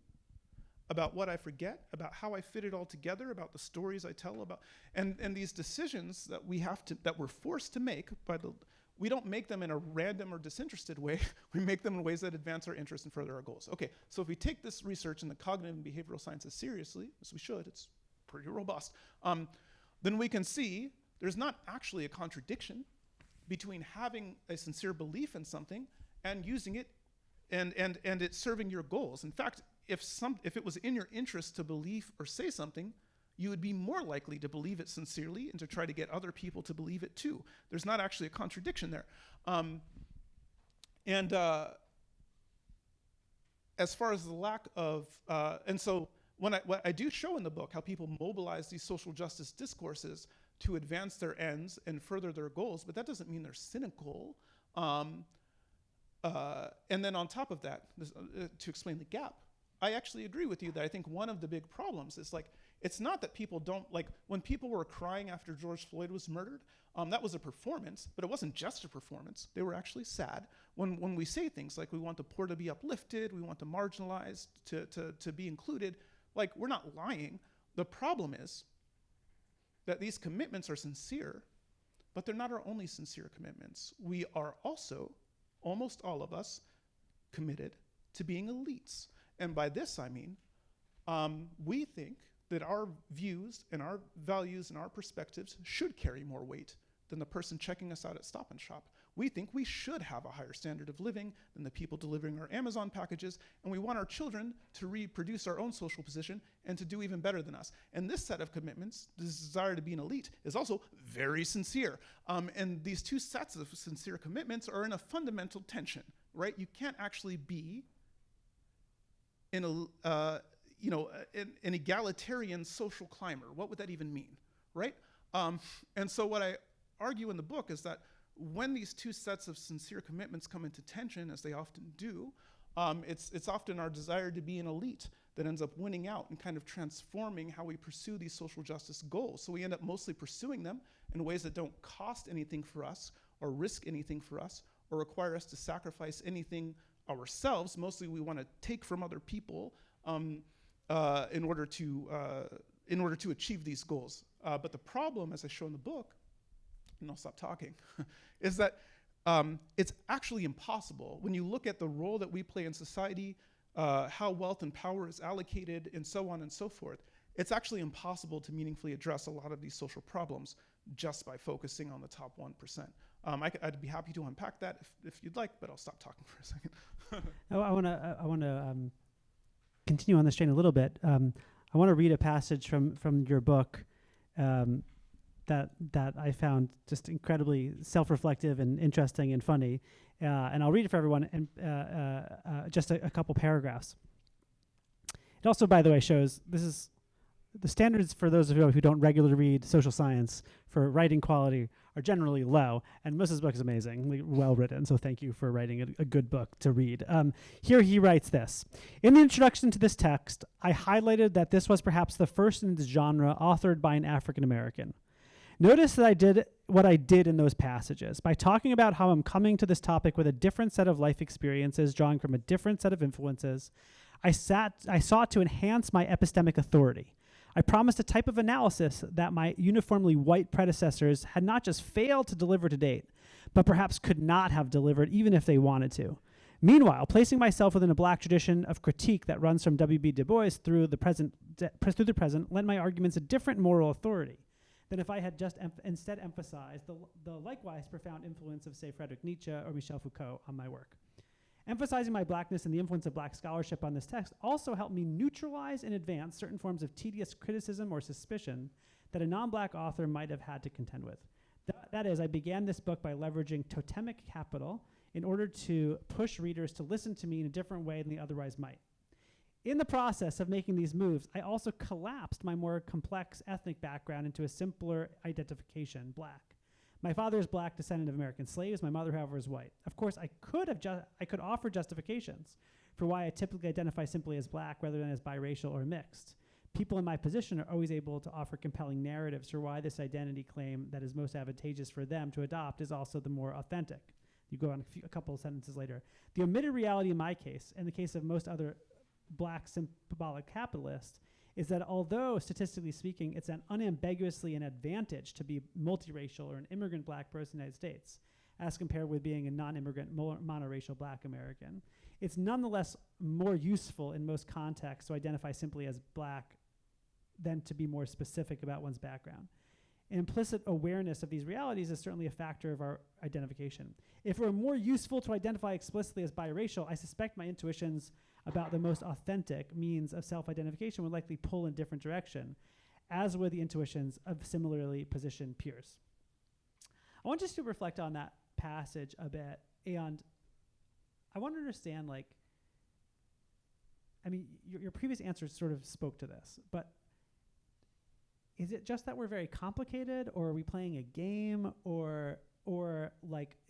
about what I forget, about how I fit it all together, about the stories I tell about, and these decisions that we're forced to make we don't make them in a random or disinterested way. We make them in ways that advance our interests and further our goals. Okay, so if we take this research in the cognitive and behavioral sciences seriously, as we should, it's pretty robust, then we can see there's not actually a contradiction between having a sincere belief in something and using it and it serving your goals. In fact, if it was in your interest to believe or say something, you would be more likely to believe it sincerely and to try to get other people to believe it too. There's not actually a contradiction there. As far as the lack of, and so what I do show in the book how people mobilize these social justice discourses to advance their ends and further their goals, but that doesn't mean they're cynical. And then on top of that, to explain the gap, I actually agree with you that I think one of the big problems is like, it's not that people don't, like when people were crying after George Floyd was murdered, that was a performance, but it wasn't just a performance. They were actually sad. When we say things like we want the poor to be uplifted, we want the marginalized to be included, like we're not lying. The problem is that these commitments are sincere, but they're not our only sincere commitments. We are also, almost all of us, committed to being elites. And by this I mean, we think that our views and our values and our perspectives should carry more weight than the person checking us out at Stop and Shop. We think we should have a higher standard of living than the people delivering our Amazon packages, and we want our children to reproduce our own social position and to do even better than us. And this set of commitments, this desire to be an elite, is also very sincere. And these two sets of sincere commitments are in a fundamental tension, right? You can't actually be in an egalitarian social climber. What would that even mean, right? And so what I argue in the book is that when these two sets of sincere commitments come into tension, as they often do, it's often our desire to be an elite that ends up winning out and kind of transforming how we pursue these social justice goals. So we end up mostly pursuing them in ways that don't cost anything for us or risk anything for us or require us to sacrifice anything ourselves. Mostly we want to take from other people in order to achieve these goals. But the problem, as I show in the book, and I'll stop talking, is that it's actually impossible. When you look at the role that we play in society, how wealth and power is allocated, and so on and so forth, it's actually impossible to meaningfully address a lot of these social problems just by focusing on the top 1%. I'd be happy to unpack that if you'd like, but I'll stop talking for a second. I want to continue on this train a little bit. I want to read a passage from your book that I found just incredibly self-reflective and interesting and funny, and I'll read it for everyone. And just a couple paragraphs. It also, by the way, shows this is the standards for those of you who don't regularly read social science for writing quality are generally low, and Musa's book is amazingly well written, so thank you for writing a good book to read. Here he writes this. In the introduction to this text, I highlighted that this was perhaps the first in its genre authored by an African American. Notice that I did what I did in those passages. By talking about how I'm coming to this topic with a different set of life experiences, drawing from a different set of influences, I sought to enhance my epistemic authority. I promised a type of analysis that my uniformly white predecessors had not just failed to deliver to date, but perhaps could not have delivered even if they wanted to. Meanwhile, placing myself within a black tradition of critique that runs from W.B. Du Bois through the present lent my arguments a different moral authority than if I had just instead emphasized the likewise profound influence of, say, Friedrich Nietzsche or Michel Foucault on my work. Emphasizing my blackness and the influence of black scholarship on this text also helped me neutralize in advance certain forms of tedious criticism or suspicion that a non-black author might have had to contend with. That is, I began this book by leveraging totemic capital in order to push readers to listen to me in a different way than they otherwise might. In the process of making these moves, I also collapsed my more complex ethnic background into a simpler identification, black. My father is black, descendant of American slaves. My mother, however, is white. Of course, I could offer justifications for why I typically identify simply as black rather than as biracial or mixed. People in my position are always able to offer compelling narratives for why this identity claim that is most advantageous for them to adopt is also the more authentic. You go on a couple of sentences later. The omitted reality in my case, and the case of most other black symbolic capitalists, is that although, statistically speaking, it's unambiguously an advantage to be multiracial or an immigrant black person in the United States, as compared with being a non-immigrant monoracial black American, it's nonetheless more useful in most contexts to identify simply as black than to be more specific about one's background. An implicit awareness of these realities is certainly a factor of our identification. If it were more useful to identify explicitly as biracial, I suspect my intuitions about the most authentic means of self-identification would likely pull in a different direction, as would the intuitions of similarly positioned peers. I want just to reflect on that passage a bit, and I want to understand, your previous answers sort of spoke to this, but is it just that we're very complicated, or are we playing a game, or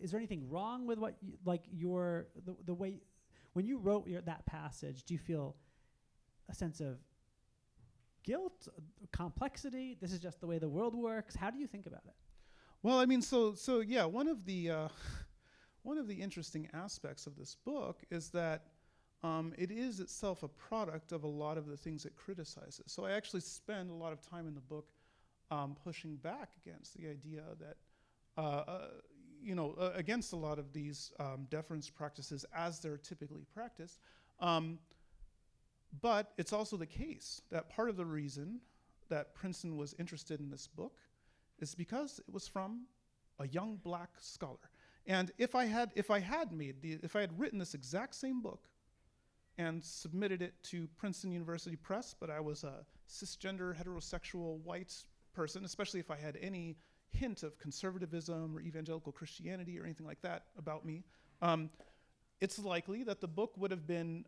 is there anything wrong with what the way when you wrote that passage? Do you feel a sense of guilt, complexity? This is just the way the world works. How do you think about it? Well, so yeah, one of the interesting aspects of this book is that it is itself a product of a lot of the things it criticizes. So I actually spend a lot of time in the book pushing back against the idea that, against a lot of these deference practices as they're typically practiced. But it's also the case that part of the reason that Princeton was interested in this book is because it was from a young black scholar. And if I had written this exact same book and submitted it to Princeton University Press, but I was a cisgender, heterosexual, white person, especially if I had any hint of conservatism or evangelical Christianity or anything like that about me, it's likely that the book would have been,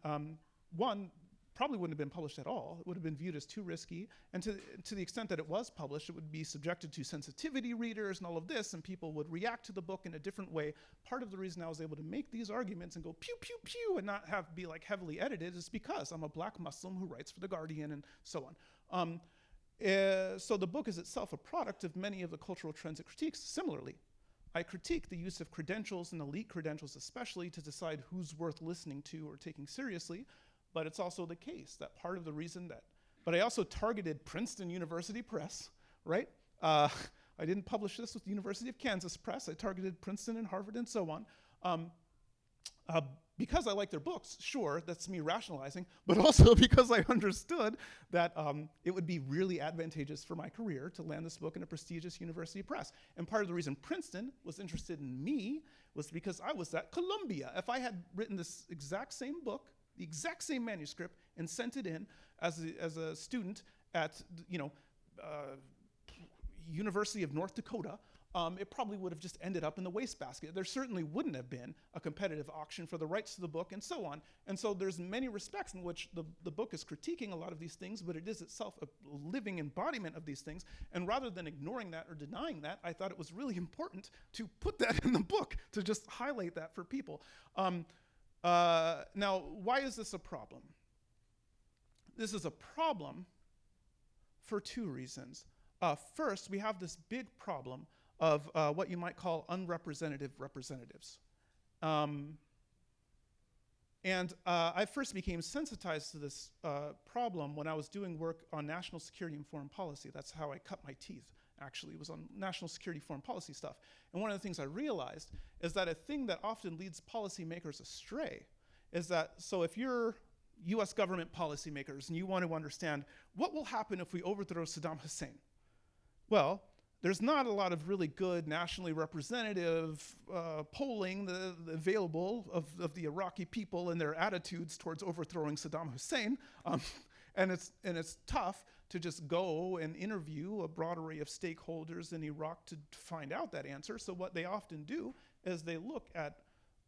probably wouldn't have been published at all. It would have been viewed as too risky. And to the extent that it was published, it would be subjected to sensitivity readers and all of this, and people would react to the book in a different way. Part of the reason I was able to make these arguments and go pew, pew, pew, and not be like heavily edited is because I'm a black Muslim who writes for The Guardian and so on. So the book is itself a product of many of the cultural trends it critiques. Similarly, I critique the use of credentials and elite credentials especially to decide who's worth listening to or taking seriously. But it's also the case that part of the reason but I also targeted Princeton University Press, right? I didn't publish this with the University of Kansas Press. I targeted Princeton and Harvard and so on. Because I like their books, sure, that's me rationalizing, but also because I understood that it would be really advantageous for my career to land this book in a prestigious university press. And part of the reason Princeton was interested in me was because I was at Columbia. If I had written this exact same book, the exact same manuscript, and sent it in as a student at University of North Dakota, it probably would have just ended up in the wastebasket. There certainly wouldn't have been a competitive auction for the rights to the book and so on. And so there's many respects in which the book is critiquing a lot of these things, but it is itself a living embodiment of these things. And rather than ignoring that or denying that, I thought it was really important to put that in the book, to just highlight that for people. Now, why is this a problem? This is a problem for two reasons. First, we have this big problem of what you might call unrepresentative representatives. And I first became sensitized to this problem when I was doing work on national security and foreign policy. That's how I cut my teeth, actually. It was on national security, foreign policy stuff. And one of the things I realized is that a thing that often leads policymakers astray is that, so if you're US government policymakers and you want to understand what will happen if we overthrow Saddam Hussein, well, there's not a lot of really good nationally representative polling available of the Iraqi people and their attitudes towards overthrowing Saddam Hussein. And it's tough to just go and interview a broad array of stakeholders in Iraq to find out that answer. So what they often do is they look at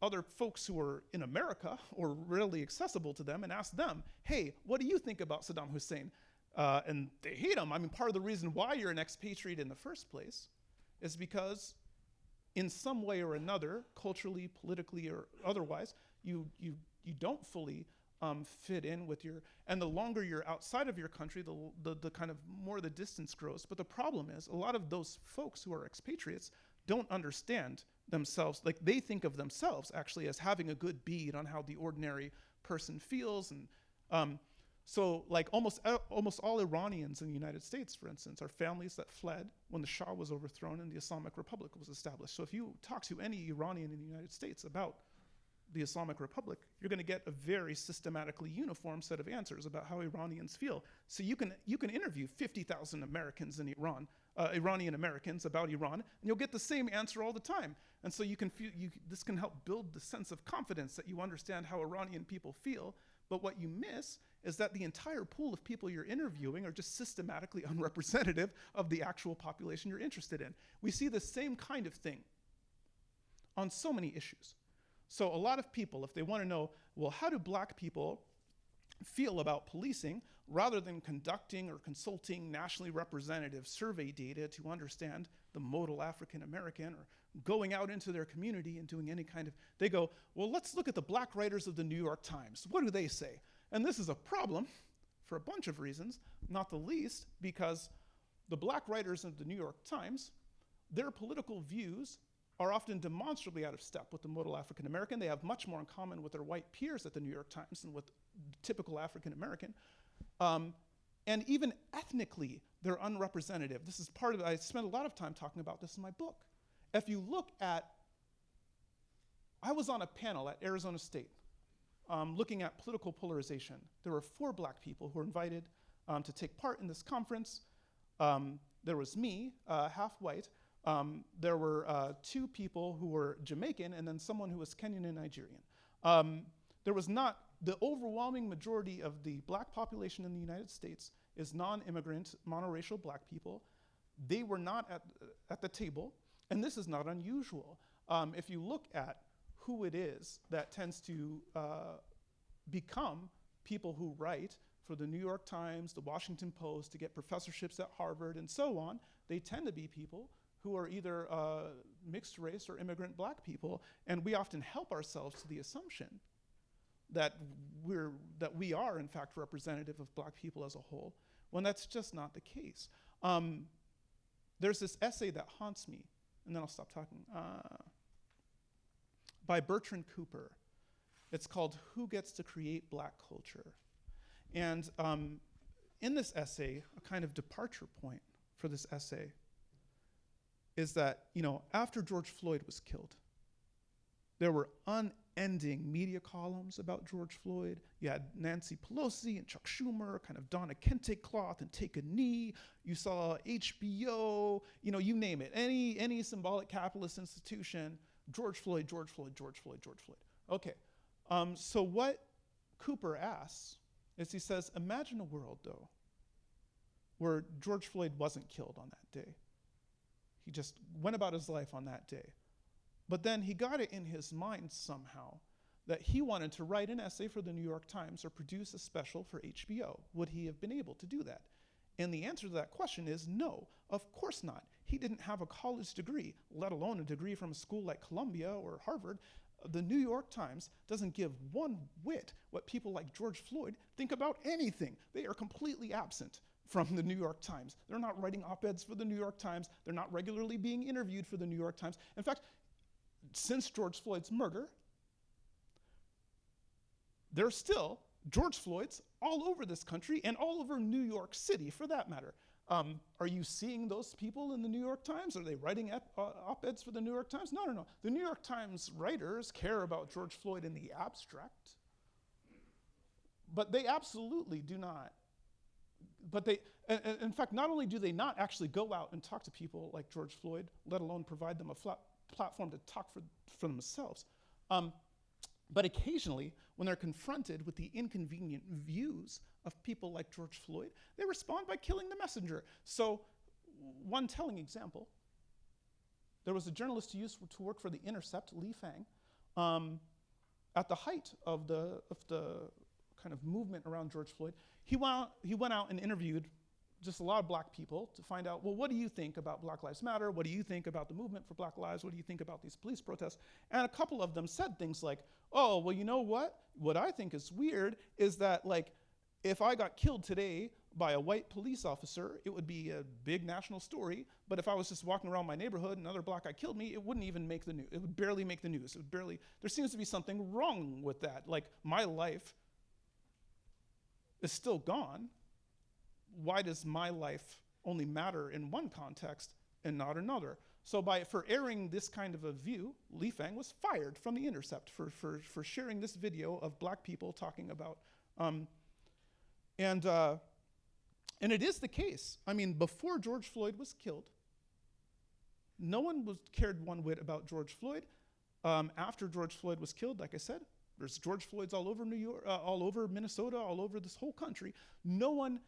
other folks who are in America or readily accessible to them and ask them, hey, what do you think about Saddam Hussein? And they hate him. I mean, part of the reason why you're an expatriate in the first place is because in some way or another, culturally, politically, or otherwise, you don't fully fit in with and the longer you're outside of your country, the kind of more the distance grows. But the problem is a lot of those folks who are expatriates don't understand themselves, like they think of themselves actually as having a good bead on how the ordinary person feels. And so like almost all Iranians in the United States, for instance, are families that fled when the Shah was overthrown and the Islamic Republic was established. So if you talk to any Iranian in the United States about the Islamic Republic, you're going to get a very systematically uniform set of answers about how Iranians feel. So you can interview 50,000 Americans in Iran, Iranian Americans about Iran, and you'll get the same answer all the time. And so this can help build the sense of confidence that you understand how Iranian people feel. But what you miss is that the entire pool of people you're interviewing are just systematically unrepresentative of the actual population you're interested in. We see the same kind of thing on so many issues. So a lot of people, if they want to know, well, how do black people feel about policing, rather than conducting or consulting nationally representative survey data to understand the modal African American, or going out into their community and doing any kind of, they go, well, let's look at the black writers of the New York Times. What do they say? And this is a problem for a bunch of reasons, not the least because the black writers of the New York Times, their political views are often demonstrably out of step with the modal African American. They have much more in common with their white peers at the New York Times than with typical African American. And even ethnically, they're unrepresentative. This is part of it. I spent a lot of time talking about this in my book. If you look at, I was on a panel at Arizona State looking at political polarization. There were 4 black people who were invited to take part in this conference. There was me, half white, There were 2 people who were Jamaican and then someone who was Kenyan and Nigerian. There was not, the overwhelming majority of the black population in the United States is non-immigrant, monoracial black people. They were not at the table, and this is not unusual. If you look at who it is that tends to become people who write for the New York Times, the Washington Post, to get professorships at Harvard and so on, they tend to be people who are either mixed race or immigrant black people, and we often help ourselves to the assumption that we are in fact representative of black people as a whole, when that's just not the case. There's this essay that haunts me, and then I'll stop talking, by Bertrand Cooper. It's called Who Gets to Create Black Culture? And in this essay, a kind of departure point for this essay is that, after George Floyd was killed, there were unending media columns about George Floyd. You had Nancy Pelosi and Chuck Schumer kind of don a kente cloth and take a knee. You saw HBO, you name it. Any symbolic capitalist institution, George Floyd, George Floyd, George Floyd, George Floyd. Okay, so what Cooper asks is, he says, imagine a world, though, where George Floyd wasn't killed on that day. He just went about his life on that day. But then he got it in his mind somehow that he wanted to write an essay for the New York Times or produce a special for HBO. Would he have been able to do that? And the answer to that question is no, of course not. He didn't have a college degree, let alone a degree from a school like Columbia or Harvard. The New York Times doesn't give one whit what people like George Floyd think about anything. They are completely absent from the New York Times. They're not writing op-eds for the New York Times. They're not regularly being interviewed for the New York Times. In fact, since George Floyd's murder, there's still George Floyd's all over this country and all over New York City, for that matter. Are you seeing those people in the New York Times? Are they writing op-eds for the New York Times? No. The New York Times writers care about George Floyd in the abstract, but they absolutely do not. But in fact, not only do they not actually go out and talk to people like George Floyd, let alone provide them a platform to talk for themselves, but occasionally, when they're confronted with the inconvenient views of people like George Floyd, they respond by killing the messenger. So, one telling example, there was a journalist who used to work for The Intercept, Li Fang, at the height of the kind of movement around George Floyd. He went out and interviewed just a lot of black people to find out, well, what do you think about Black Lives Matter? What do you think about the movement for Black Lives? What do you think about these police protests? And a couple of them said things like, oh, well, you know what? What I think is weird is that, like, if I got killed today by a white police officer, it would be a big national story. But if I was just walking around my neighborhood and another black guy killed me, it wouldn't even make the news. It would barely make the news. There seems to be something wrong with that. Like, my life is still gone. Why does my life only matter in one context and not another? So for airing this kind of a view, Li Fang was fired from The Intercept for sharing this video of black people talking about, and it is the case. I mean, before George Floyd was killed, no one cared one whit about George Floyd. After George Floyd was killed, like I said, there's George Floyds all over New York, all over Minnesota, all over this whole country. No one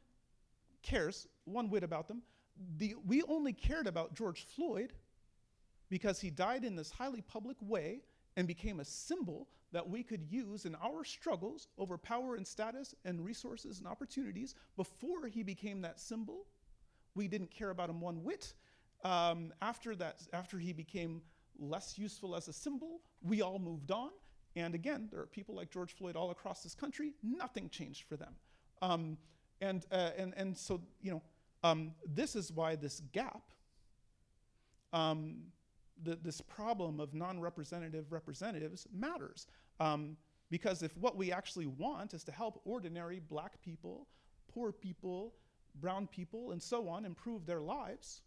cares one whit about them. We only cared about George Floyd because he died in this highly public way and became a symbol that we could use in our struggles over power and status and resources and opportunities. Before he became that symbol, we didn't care about him one whit. After he became less useful as a symbol, we all moved on. And again, there are people like George Floyd all across this country. Nothing changed for them. And so, this is why this gap, this problem of non-representative representatives matters. Because if what we actually want is to help ordinary black people, poor people, brown people, and so on improve their lives,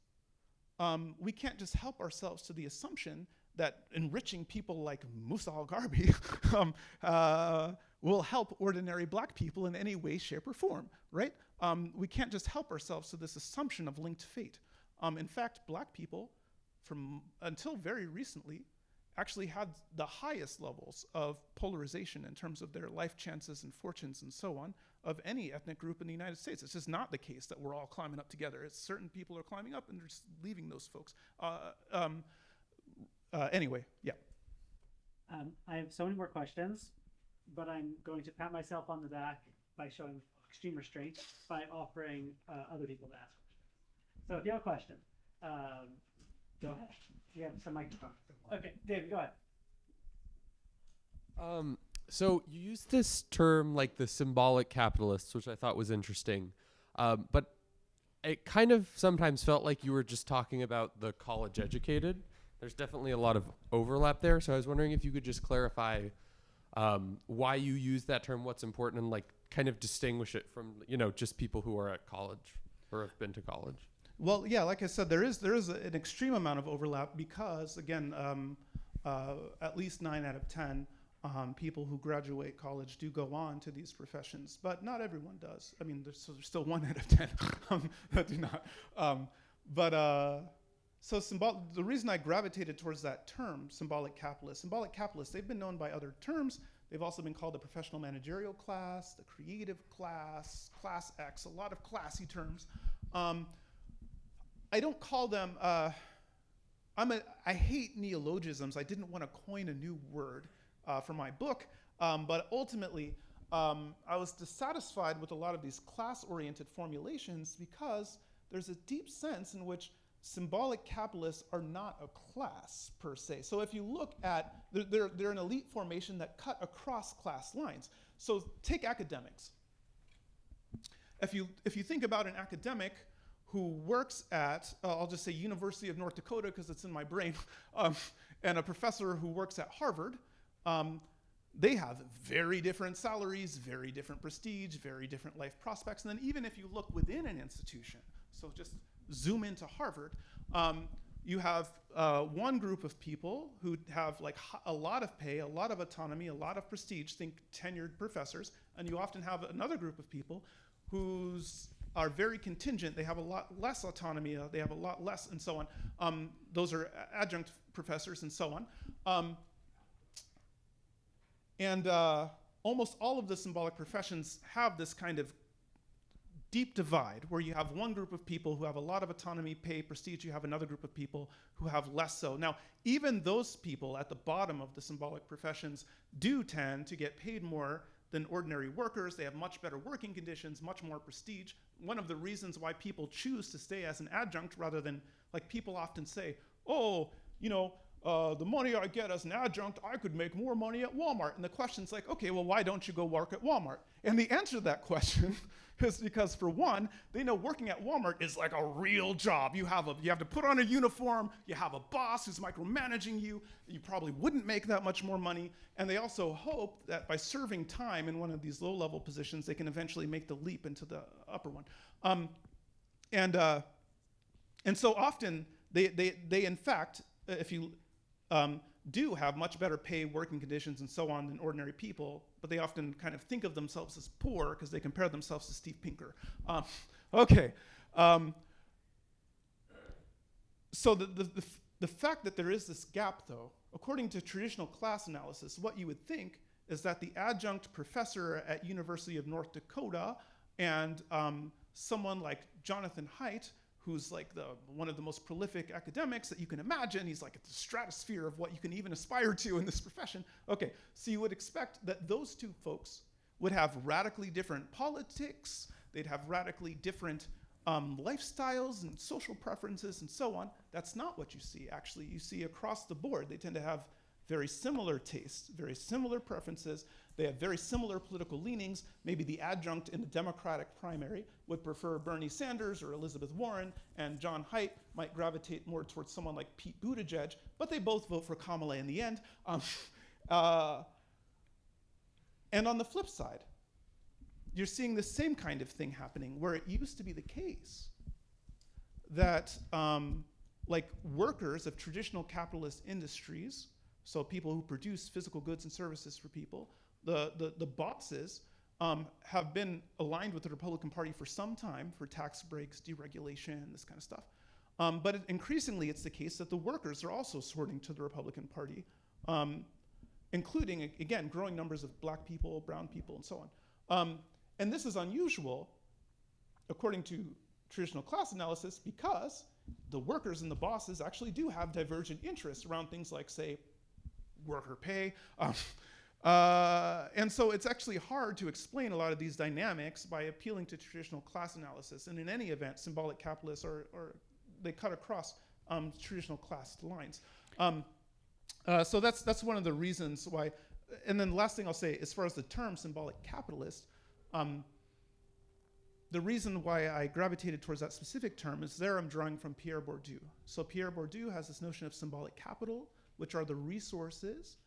we can't just help ourselves to the assumption that enriching people like Musa al-Gharbi will help ordinary black people in any way, shape, or form, right? We can't just help ourselves to this assumption of linked fate. In fact, black people from until very recently, actually had the highest levels of polarization in terms of their life chances and fortunes and so on of any ethnic group in the United States. It's just not the case that we're all climbing up together. It's certain people are climbing up and they're just leaving those folks. Anyway, yeah. I have so many more questions, but I'm going to pat myself on the back by showing extreme restraint by offering other people to ask questions. So if you have a question, go ahead. You have some microphone. Okay, David, go ahead. So you use this term like the symbolic capitalists, which I thought was interesting, but it kind of sometimes felt like you were just talking about the college educated. There's definitely a lot of overlap there. So I was wondering if you could just clarify why you use that term, what's important, and like kind of distinguish it from, you know, just people who are at college or have been to college. Well, yeah, like I said, there is an extreme amount of overlap because, again, at least 9 out of 10 people who graduate college do go on to these professions, but not everyone does. I mean, there's still 1 out of 10 that do not. The reason I gravitated towards that term, symbolic capitalists, they've been known by other terms. They've also been called the professional managerial class, the creative class, class X, a lot of classy terms. I don't call them, I hate neologisms. I didn't want to coin a new word for my book, but ultimately, I was dissatisfied with a lot of these class-oriented formulations because there's a deep sense in which symbolic capitalists are not a class per se. So if you look at, they're an elite formation that cut across class lines. So take academics. If you think about an academic who works at, I'll just say University of North Dakota because it's in my brain, and a professor who works at Harvard, they have very different salaries, very different prestige, very different life prospects. And then even if you look within an institution, so just zoom into Harvard, you have one group of people who have like a lot of pay, a lot of autonomy, a lot of prestige, think tenured professors, and you often have another group of people who are very contingent, they have a lot less autonomy, they have a lot less, and so on. Those are adjunct professors and so on. Almost all of the symbolic professions have this kind of deep divide where you have one group of people who have a lot of autonomy, pay, prestige, you have another group of people who have less so. Now, even those people at the bottom of the symbolic professions do tend to get paid more than ordinary workers. They have much better working conditions, much more prestige. One of the reasons why people choose to stay as an adjunct rather than, like people often say, oh, you know, the money I get as an adjunct, I could make more money at Walmart. And the question's like, okay, well, why don't you go work at Walmart? And the answer to that question is because, for one, they know working at Walmart is like a real job. You have to put on a uniform, you have a boss who's micromanaging you, you probably wouldn't make that much more money, and they also hope that by serving time in one of these low-level positions, they can eventually make the leap into the upper one. And so often, they in fact, if you do have much better pay, working conditions, and so on than ordinary people, but they often kind of think of themselves as poor because they compare themselves to Steve Pinker. So the fact that there is this gap, though, according to traditional class analysis, what you would think is that the adjunct professor at University of North Dakota and someone like Jonathan Haidt, who's like one of the most prolific academics that you can imagine. He's like at the stratosphere of what you can even aspire to in this profession. Okay, so you would expect that those two folks would have radically different politics, they'd have radically different lifestyles and social preferences and so on. That's not what you see, actually. You see across the board, they tend to have very similar tastes, very similar preferences. They have very similar political leanings. Maybe the adjunct in the Democratic primary would prefer Bernie Sanders or Elizabeth Warren, and John Haidt might gravitate more towards someone like Pete Buttigieg, but they both vote for Kamala in the end. And on the flip side, you're seeing the same kind of thing happening where it used to be the case that like workers of traditional capitalist industries, so people who produce physical goods and services for people, the bosses have been aligned with the Republican Party for some time for tax breaks, deregulation, this kind of stuff. But increasingly, it's the case that the workers are also sorting to the Republican Party, including, again, growing numbers of black people, brown people, and so on. And this is unusual, according to traditional class analysis, because the workers and the bosses actually do have divergent interests around things like, say, worker pay. And so it's actually hard to explain a lot of these dynamics by appealing to traditional class analysis. And in any event, symbolic capitalists they cut across traditional class lines. So that's one of the reasons why. And then the last thing I'll say, as far as the term symbolic capitalist, the reason why I gravitated towards that specific term is there I'm drawing from Pierre Bourdieu. So Pierre Bourdieu has this notion of symbolic capital, which are the resources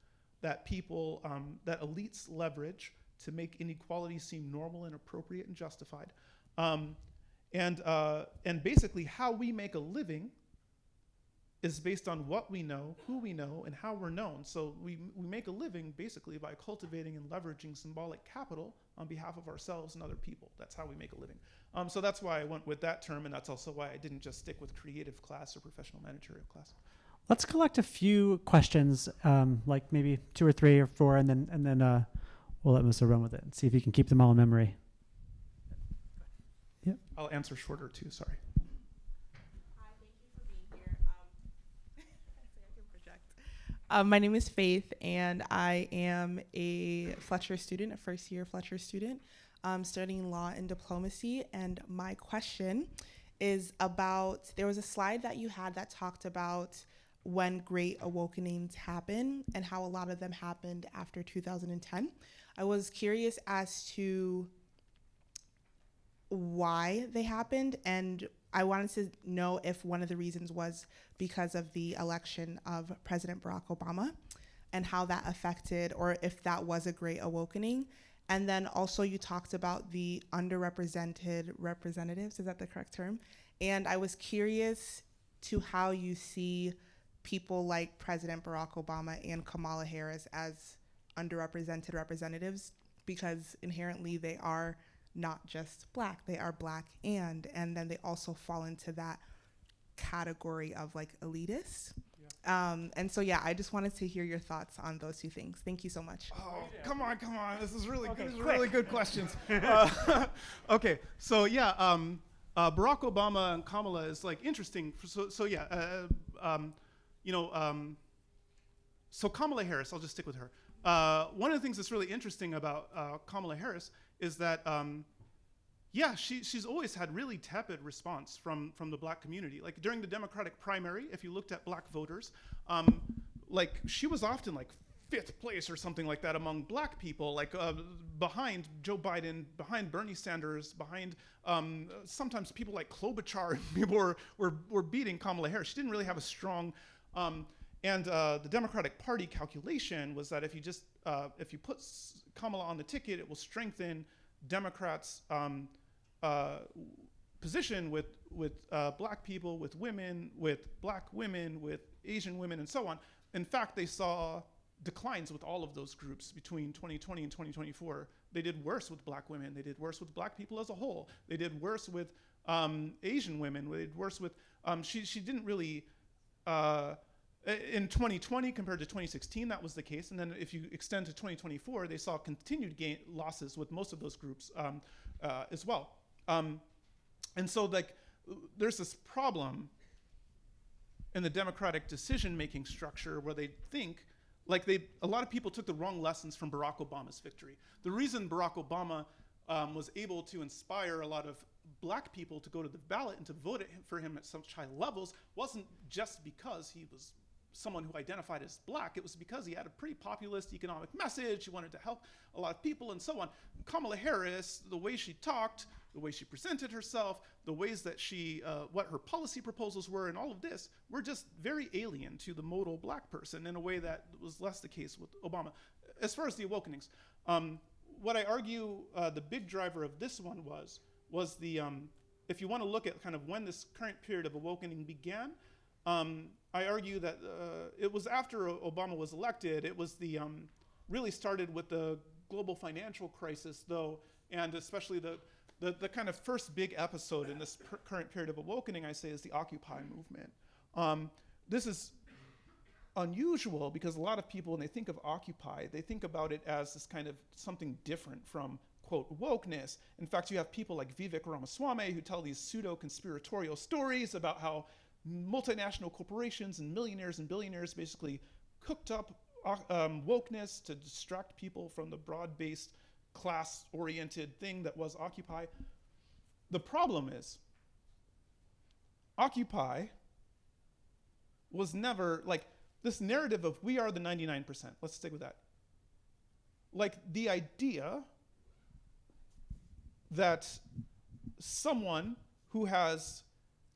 that people, that elites leverage to make inequality seem normal and appropriate and justified. And basically how we make a living is based on what we know, who we know, and how we're known. So we make a living basically by cultivating and leveraging symbolic capital on behalf of ourselves and other people. That's how we make a living. So that's why I went with that term, and that's also why I didn't just stick with creative class or professional managerial class. Let's collect a few questions, like maybe 2 or 3 or 4, and then we'll let Musa run with it and see if he can keep them all in memory. Yep. I'll answer shorter too, sorry. Hi, thank you for being here. I can project. My name is Faith, and I am a Fletcher student, a first-year Fletcher student, studying law and diplomacy. And my question is about, there was a slide that you had that talked about when great awakenings happen and how a lot of them happened after 2010. I was curious as to why they happened, and I wanted to know if one of the reasons was because of the election of President Barack Obama and how that affected, or if that was a great awakening. And then also you talked about the underrepresented representatives, is that the correct term? And I was curious to how you see people like President Barack Obama and Kamala Harris as underrepresented representatives, because inherently they are not just black, they are black and then they also fall into that category of like elitist. Yeah. And so, yeah, I just wanted to hear your thoughts on those two things. Thank you so much. Oh, come on. This is really good. These are really good questions. Okay, so yeah, Barack Obama and Kamala is like interesting. So Kamala Harris, I'll just stick with her. One of the things that's really interesting about Kamala Harris is that, she's always had really tepid response from the black community. Like during the Democratic primary, if you looked at black voters, like she was often like 5th place or something like that among black people, like behind Joe Biden, behind Bernie Sanders, behind sometimes people like Klobuchar. People were beating Kamala Harris. She didn't really have a strong, and the Democratic Party calculation was that if you put Kamala on the ticket, it will strengthen Democrats' position with black people, with women, with black women, with Asian women, and so on. In fact, they saw declines with all of those groups between 2020 and 2024. They did worse with black women. They did worse with black people as a whole. They did worse with Asian women. They did worse with, she didn't really, in 2020 compared to 2016, that was the case. And then if you extend to 2024, they saw continued losses with most of those groups as well. And so like, there's this problem in the democratic decision-making structure where they think, like a lot of people took the wrong lessons from Barack Obama's victory. The reason Barack Obama was able to inspire a lot of black people to go to the ballot and to vote for him at such high levels wasn't just because he was someone who identified as black. It was because he had a pretty populist economic message. He wanted to help a lot of people and so on. Kamala Harris, the way she talked, the way she presented herself, the ways that she, what her policy proposals were, and all of this were just very alien to the modal black person in a way that was less the case with Obama. As far as the Awokenings, what I argue the big driver of this one was the, if you want to look at kind of when this current period of awakening began, I argue that it was after Obama was elected. It was the, really started with the global financial crisis though, and especially the kind of first big episode in this current period of awakening, I say, is the Occupy movement. This is unusual because a lot of people, when they think of Occupy, they think about it as this kind of something different from, quote, wokeness. In fact, you have people like Vivek Ramaswamy who tell these pseudo-conspiratorial stories about how multinational corporations and millionaires and billionaires basically cooked up wokeness to distract people from the broad-based, class-oriented thing that was Occupy. The problem is, Occupy was never, like, this narrative of we are the 99%, let's stick with that. Like, the idea that someone who has,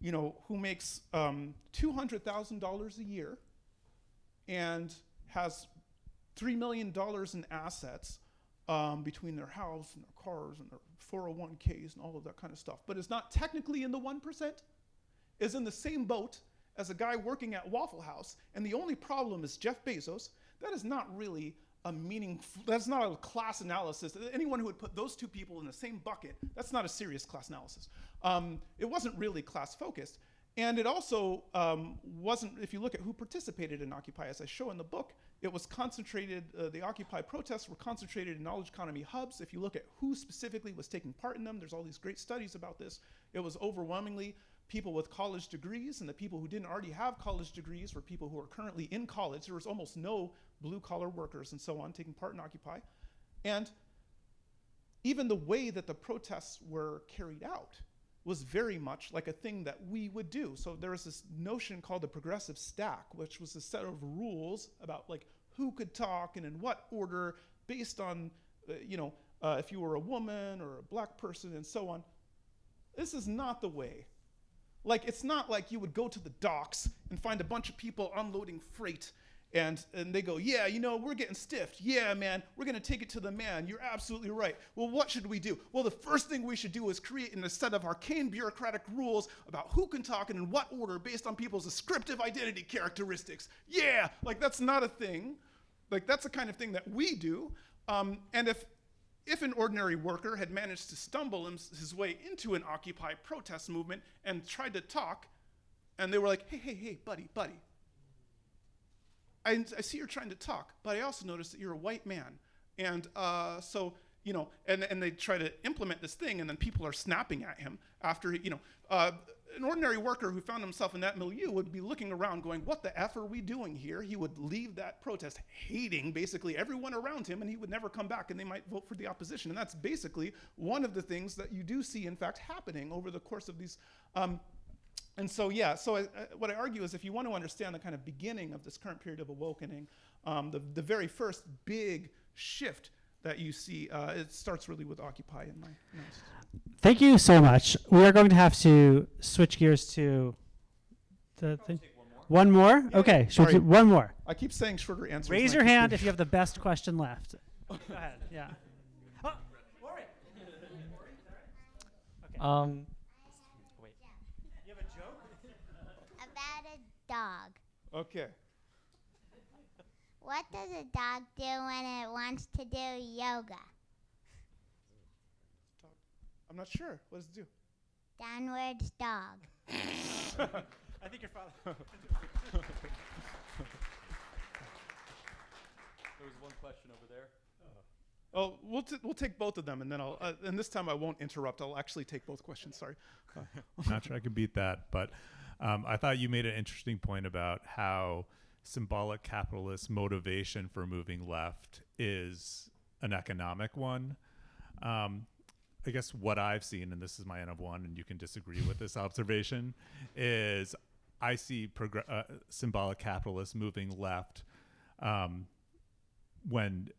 who makes $200,000 a year and has $3 million in assets between their house and their cars and their 401ks and all of that kind of stuff, but is not technically in the 1%, is in the same boat as a guy working at Waffle House, and the only problem is Jeff Bezos. That is not really a meaningful, that's not a class analysis. Anyone who would put those two people in the same bucket, that's not a serious class analysis. It wasn't really class focused. And it also wasn't, if you look at who participated in Occupy, as I show in the book, it was concentrated, the Occupy protests were concentrated in knowledge economy hubs. If you look at who specifically was taking part in them, there's all these great studies about this. It was overwhelmingly people with college degrees, and the people who didn't already have college degrees were people who are currently in college. There was almost no blue-collar workers and so on taking part in Occupy. And even the way that the protests were carried out was very much like a thing that we would do. So there was this notion called the progressive stack, which was a set of rules about like who could talk and in what order based on, if you were a woman or a black person and so on. This is not the way. Like, it's not like you would go to the docks and find a bunch of people unloading freight and they go, yeah, we're getting stiffed. Yeah, man, we're gonna take it to the man. You're absolutely right. Well, what should we do? Well, the first thing we should do is create a set of arcane bureaucratic rules about who can talk and in what order based on people's descriptive identity characteristics. Yeah, like that's not a thing. Like that's the kind of thing that we do. And if an ordinary worker had managed to stumble his way into an Occupy protest movement and tried to talk, and they were like, hey, buddy, I see you're trying to talk, but I also noticed that you're a white man. And and they try to implement this thing, and then people are snapping at him after, an ordinary worker who found himself in that milieu would be looking around going, what the F are we doing here? He would leave that protest hating basically everyone around him, and he would never come back, and they might vote for the opposition. And that's basically one of the things that you do see, in fact, happening over the course of these. What I argue is if you want to understand the kind of beginning of this current period of awakening, the very first big shift that you see, it starts really with Occupy in my analysis. Thank you so much. We are going to have to switch gears to the thing. One more? Yeah, okay, sorry. should we do one more? I keep saying shorter answers. Raise your hand if you have the best question left. Go ahead. Yeah. Oh, Lori. Okay. Wait. You have a joke? About a dog. Okay. What does a dog do when it wants to do yoga? I'm not sure. What does it do? Downwards dog. I think your father. There was one question over there. Oh, we'll take both of them, and then and this time I won't interrupt. I'll actually take both questions. Sorry. Not sure I could beat that, but I thought you made an interesting point about how symbolic capitalist motivation for moving left is an economic one. I guess what I've seen, and this is my N of one, and you can disagree with this observation, is I see symbolic capitalists moving left when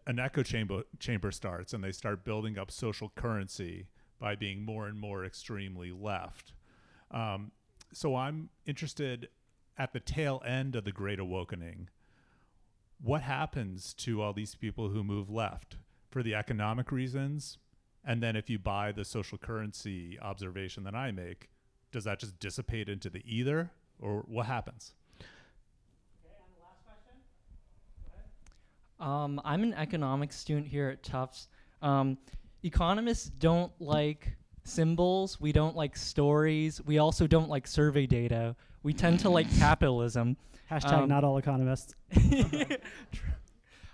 an echo chamber starts and they start building up social currency by being more and more extremely left. So I'm interested at the tail end of the Great Awakening. What happens to all these people who move left for the economic reasons? And then if you buy the social currency observation that I make, does that just dissipate into the either, or what happens? Okay, and the last question. Go ahead. I'm an economics student here at Tufts. economists don't like symbols. We don't like stories. We also don't like survey data. We tend to like capitalism. Hashtag not all economists.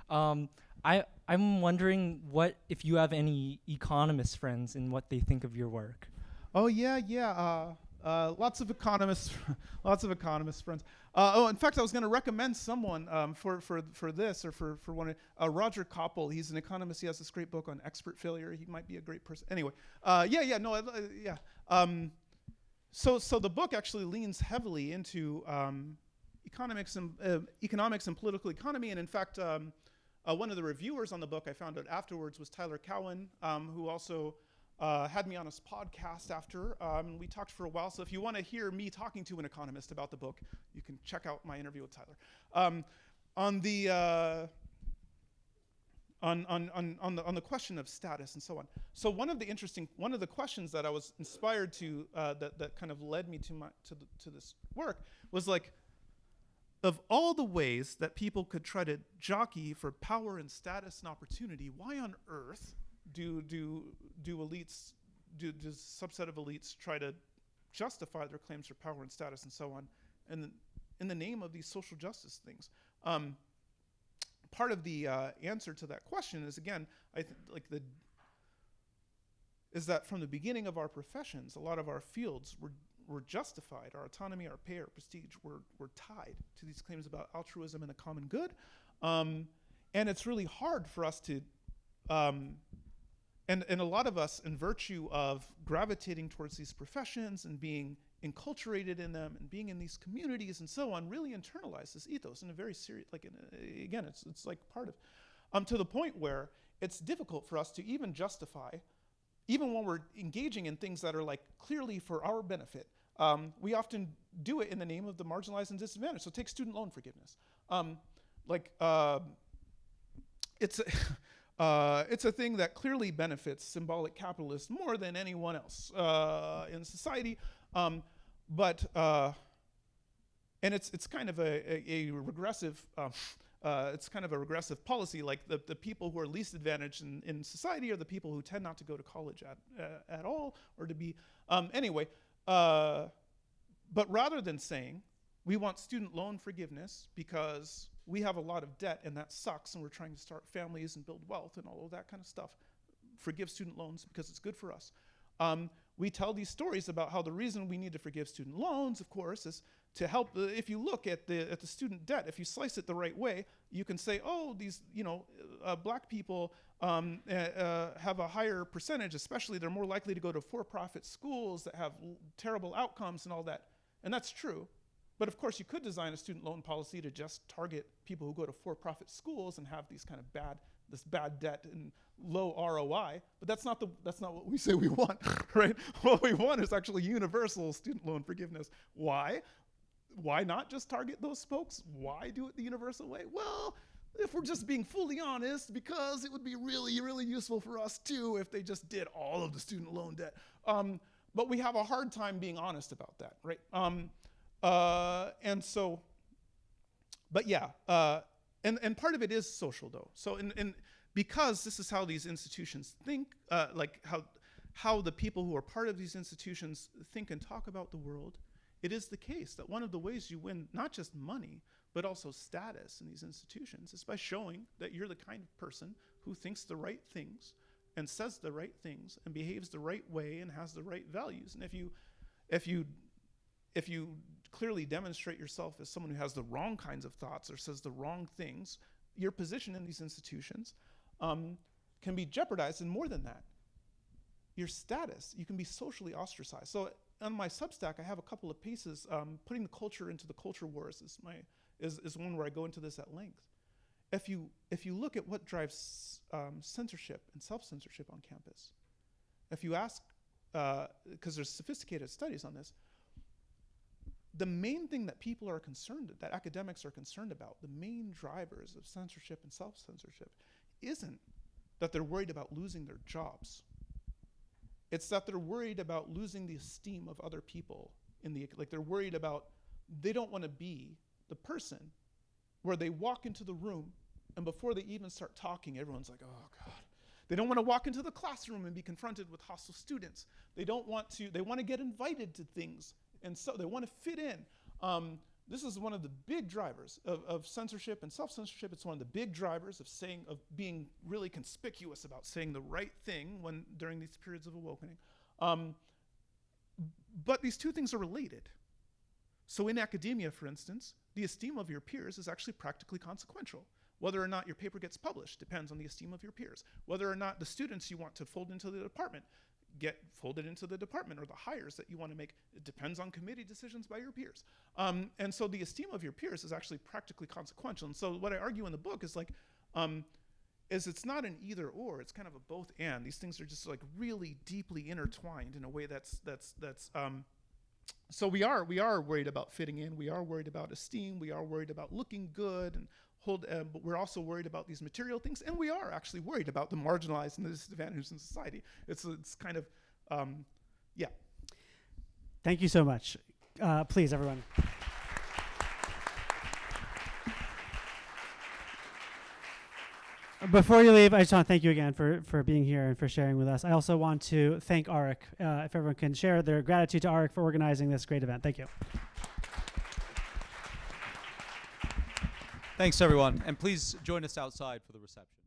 I'm wondering what if you have any economist friends and what they think of your work. Oh yeah. Lots of economists, friends. In fact, I was going to recommend someone for this or for one. Roger Koppel. He's an economist. He has this great book on expert failure. He might be a great person. Anyway, yeah. So the book actually leans heavily into economics and political economy. And in fact, one of the reviewers on the book, I found out afterwards, was Tyler Cowen, who also had me on his podcast after. We talked for a while. So if you want to hear me talking to an economist about the book, you can check out my interview with Tyler. On the question of status and so on. So one of the questions that I was inspired to that kind of led me to this work was like, of all the ways that people could try to jockey for power and status and opportunity, why on earth do subset of elites try to justify their claims for power and status and so on, and in the name of these social justice things? Part of the answer to that question is, again, is that from the beginning of our professions, a lot of our fields were justified. Our autonomy, our pay, our prestige were tied to these claims about altruism and the common good. And it's really hard for us to, and a lot of us, in virtue of gravitating towards these professions and being enculturated in them and being in these communities and so on, really internalize this ethos in a very serious, again, it's like part of, to the point where it's difficult for us to even justify, even when we're engaging in things that are like clearly for our benefit. We often do it in the name of the marginalized and disadvantaged. So take student loan forgiveness. It's a thing that clearly benefits symbolic capitalists more than anyone else in society. And it's kind of a regressive. It's kind of a regressive policy. Like the people who are least advantaged in society are the people who tend not to go to college at all, or to be anyway. But rather than saying we want student loan forgiveness because we have a lot of debt and that sucks, and we're trying to start families and build wealth and all of that kind of stuff, forgive student loans because it's good for us. We tell these stories about how the reason we need to forgive student loans, of course, is to help. If you look at the student debt, if you slice it the right way, you can say, oh, these black people have a higher percentage, especially they're more likely to go to for-profit schools that have terrible outcomes and all that. And that's true. But of course, you could design a student loan policy to just target people who go to for-profit schools and have these kind of bad debt and low ROI. But that's not what we say we want, right? What we want is actually universal student loan forgiveness. Why? Why not just target those folks? Why do it the universal way? Well, if we're just being fully honest, because it would be really, really useful for us too if they just did all of the student loan debt. But we have a hard time being honest about that, right? And part of it is social though. So because this is how these institutions think, like how the people who are part of these institutions think and talk about the world, it is the case that one of the ways you win not just money, but also status in these institutions is by showing that you're the kind of person who thinks the right things and says the right things and behaves the right way and has the right values. And if you clearly demonstrate yourself as someone who has the wrong kinds of thoughts or says the wrong things, your position in these institutions can be jeopardized. And more than that, your status, you can be socially ostracized. So on my Substack, I have a couple of pieces. Putting the culture into the culture wars is one where I go into this at length. If you look at what drives censorship and self-censorship on campus, if you ask, because there's sophisticated studies on this, the main thing that people are concerned, that academics are concerned about, the main drivers of censorship and self-censorship, isn't that they're worried about losing their jobs. It's that they're worried about losing the esteem of other people they're worried about, they don't want to be the person where they walk into the room and before they even start talking, everyone's like, oh God, They don't want to walk into the classroom and be confronted with hostile students. They want to get invited to things, and so they want to fit in. This is one of the big drivers of censorship and self-censorship. It's one of the big drivers of being really conspicuous about saying the right thing during these periods of awakening. But these two things are related. So in academia, for instance, the esteem of your peers is actually practically consequential. Whether or not your paper gets published depends on the esteem of your peers. Whether or not the students you want to fold into the department get folded into the department, or the hires that you want to make, it depends on committee decisions by your peers. And so the esteem of your peers is actually practically consequential. And so what I argue in the book is it's not an either or, it's kind of a both and. These things are just like really deeply intertwined in a way that's so we are worried about fitting in, we are worried about esteem, we are worried about looking good, and but we're also worried about these material things, and we are actually worried about the marginalized and the disadvantaged in society. It's kind of, yeah. Thank you so much. Please, everyone. Before you leave, I just want to thank you again for being here and for sharing with us. I also want to thank ARIC, if everyone can share their gratitude to ARIC for organizing this great event. Thank you. Thanks, everyone. And please join us outside for the reception.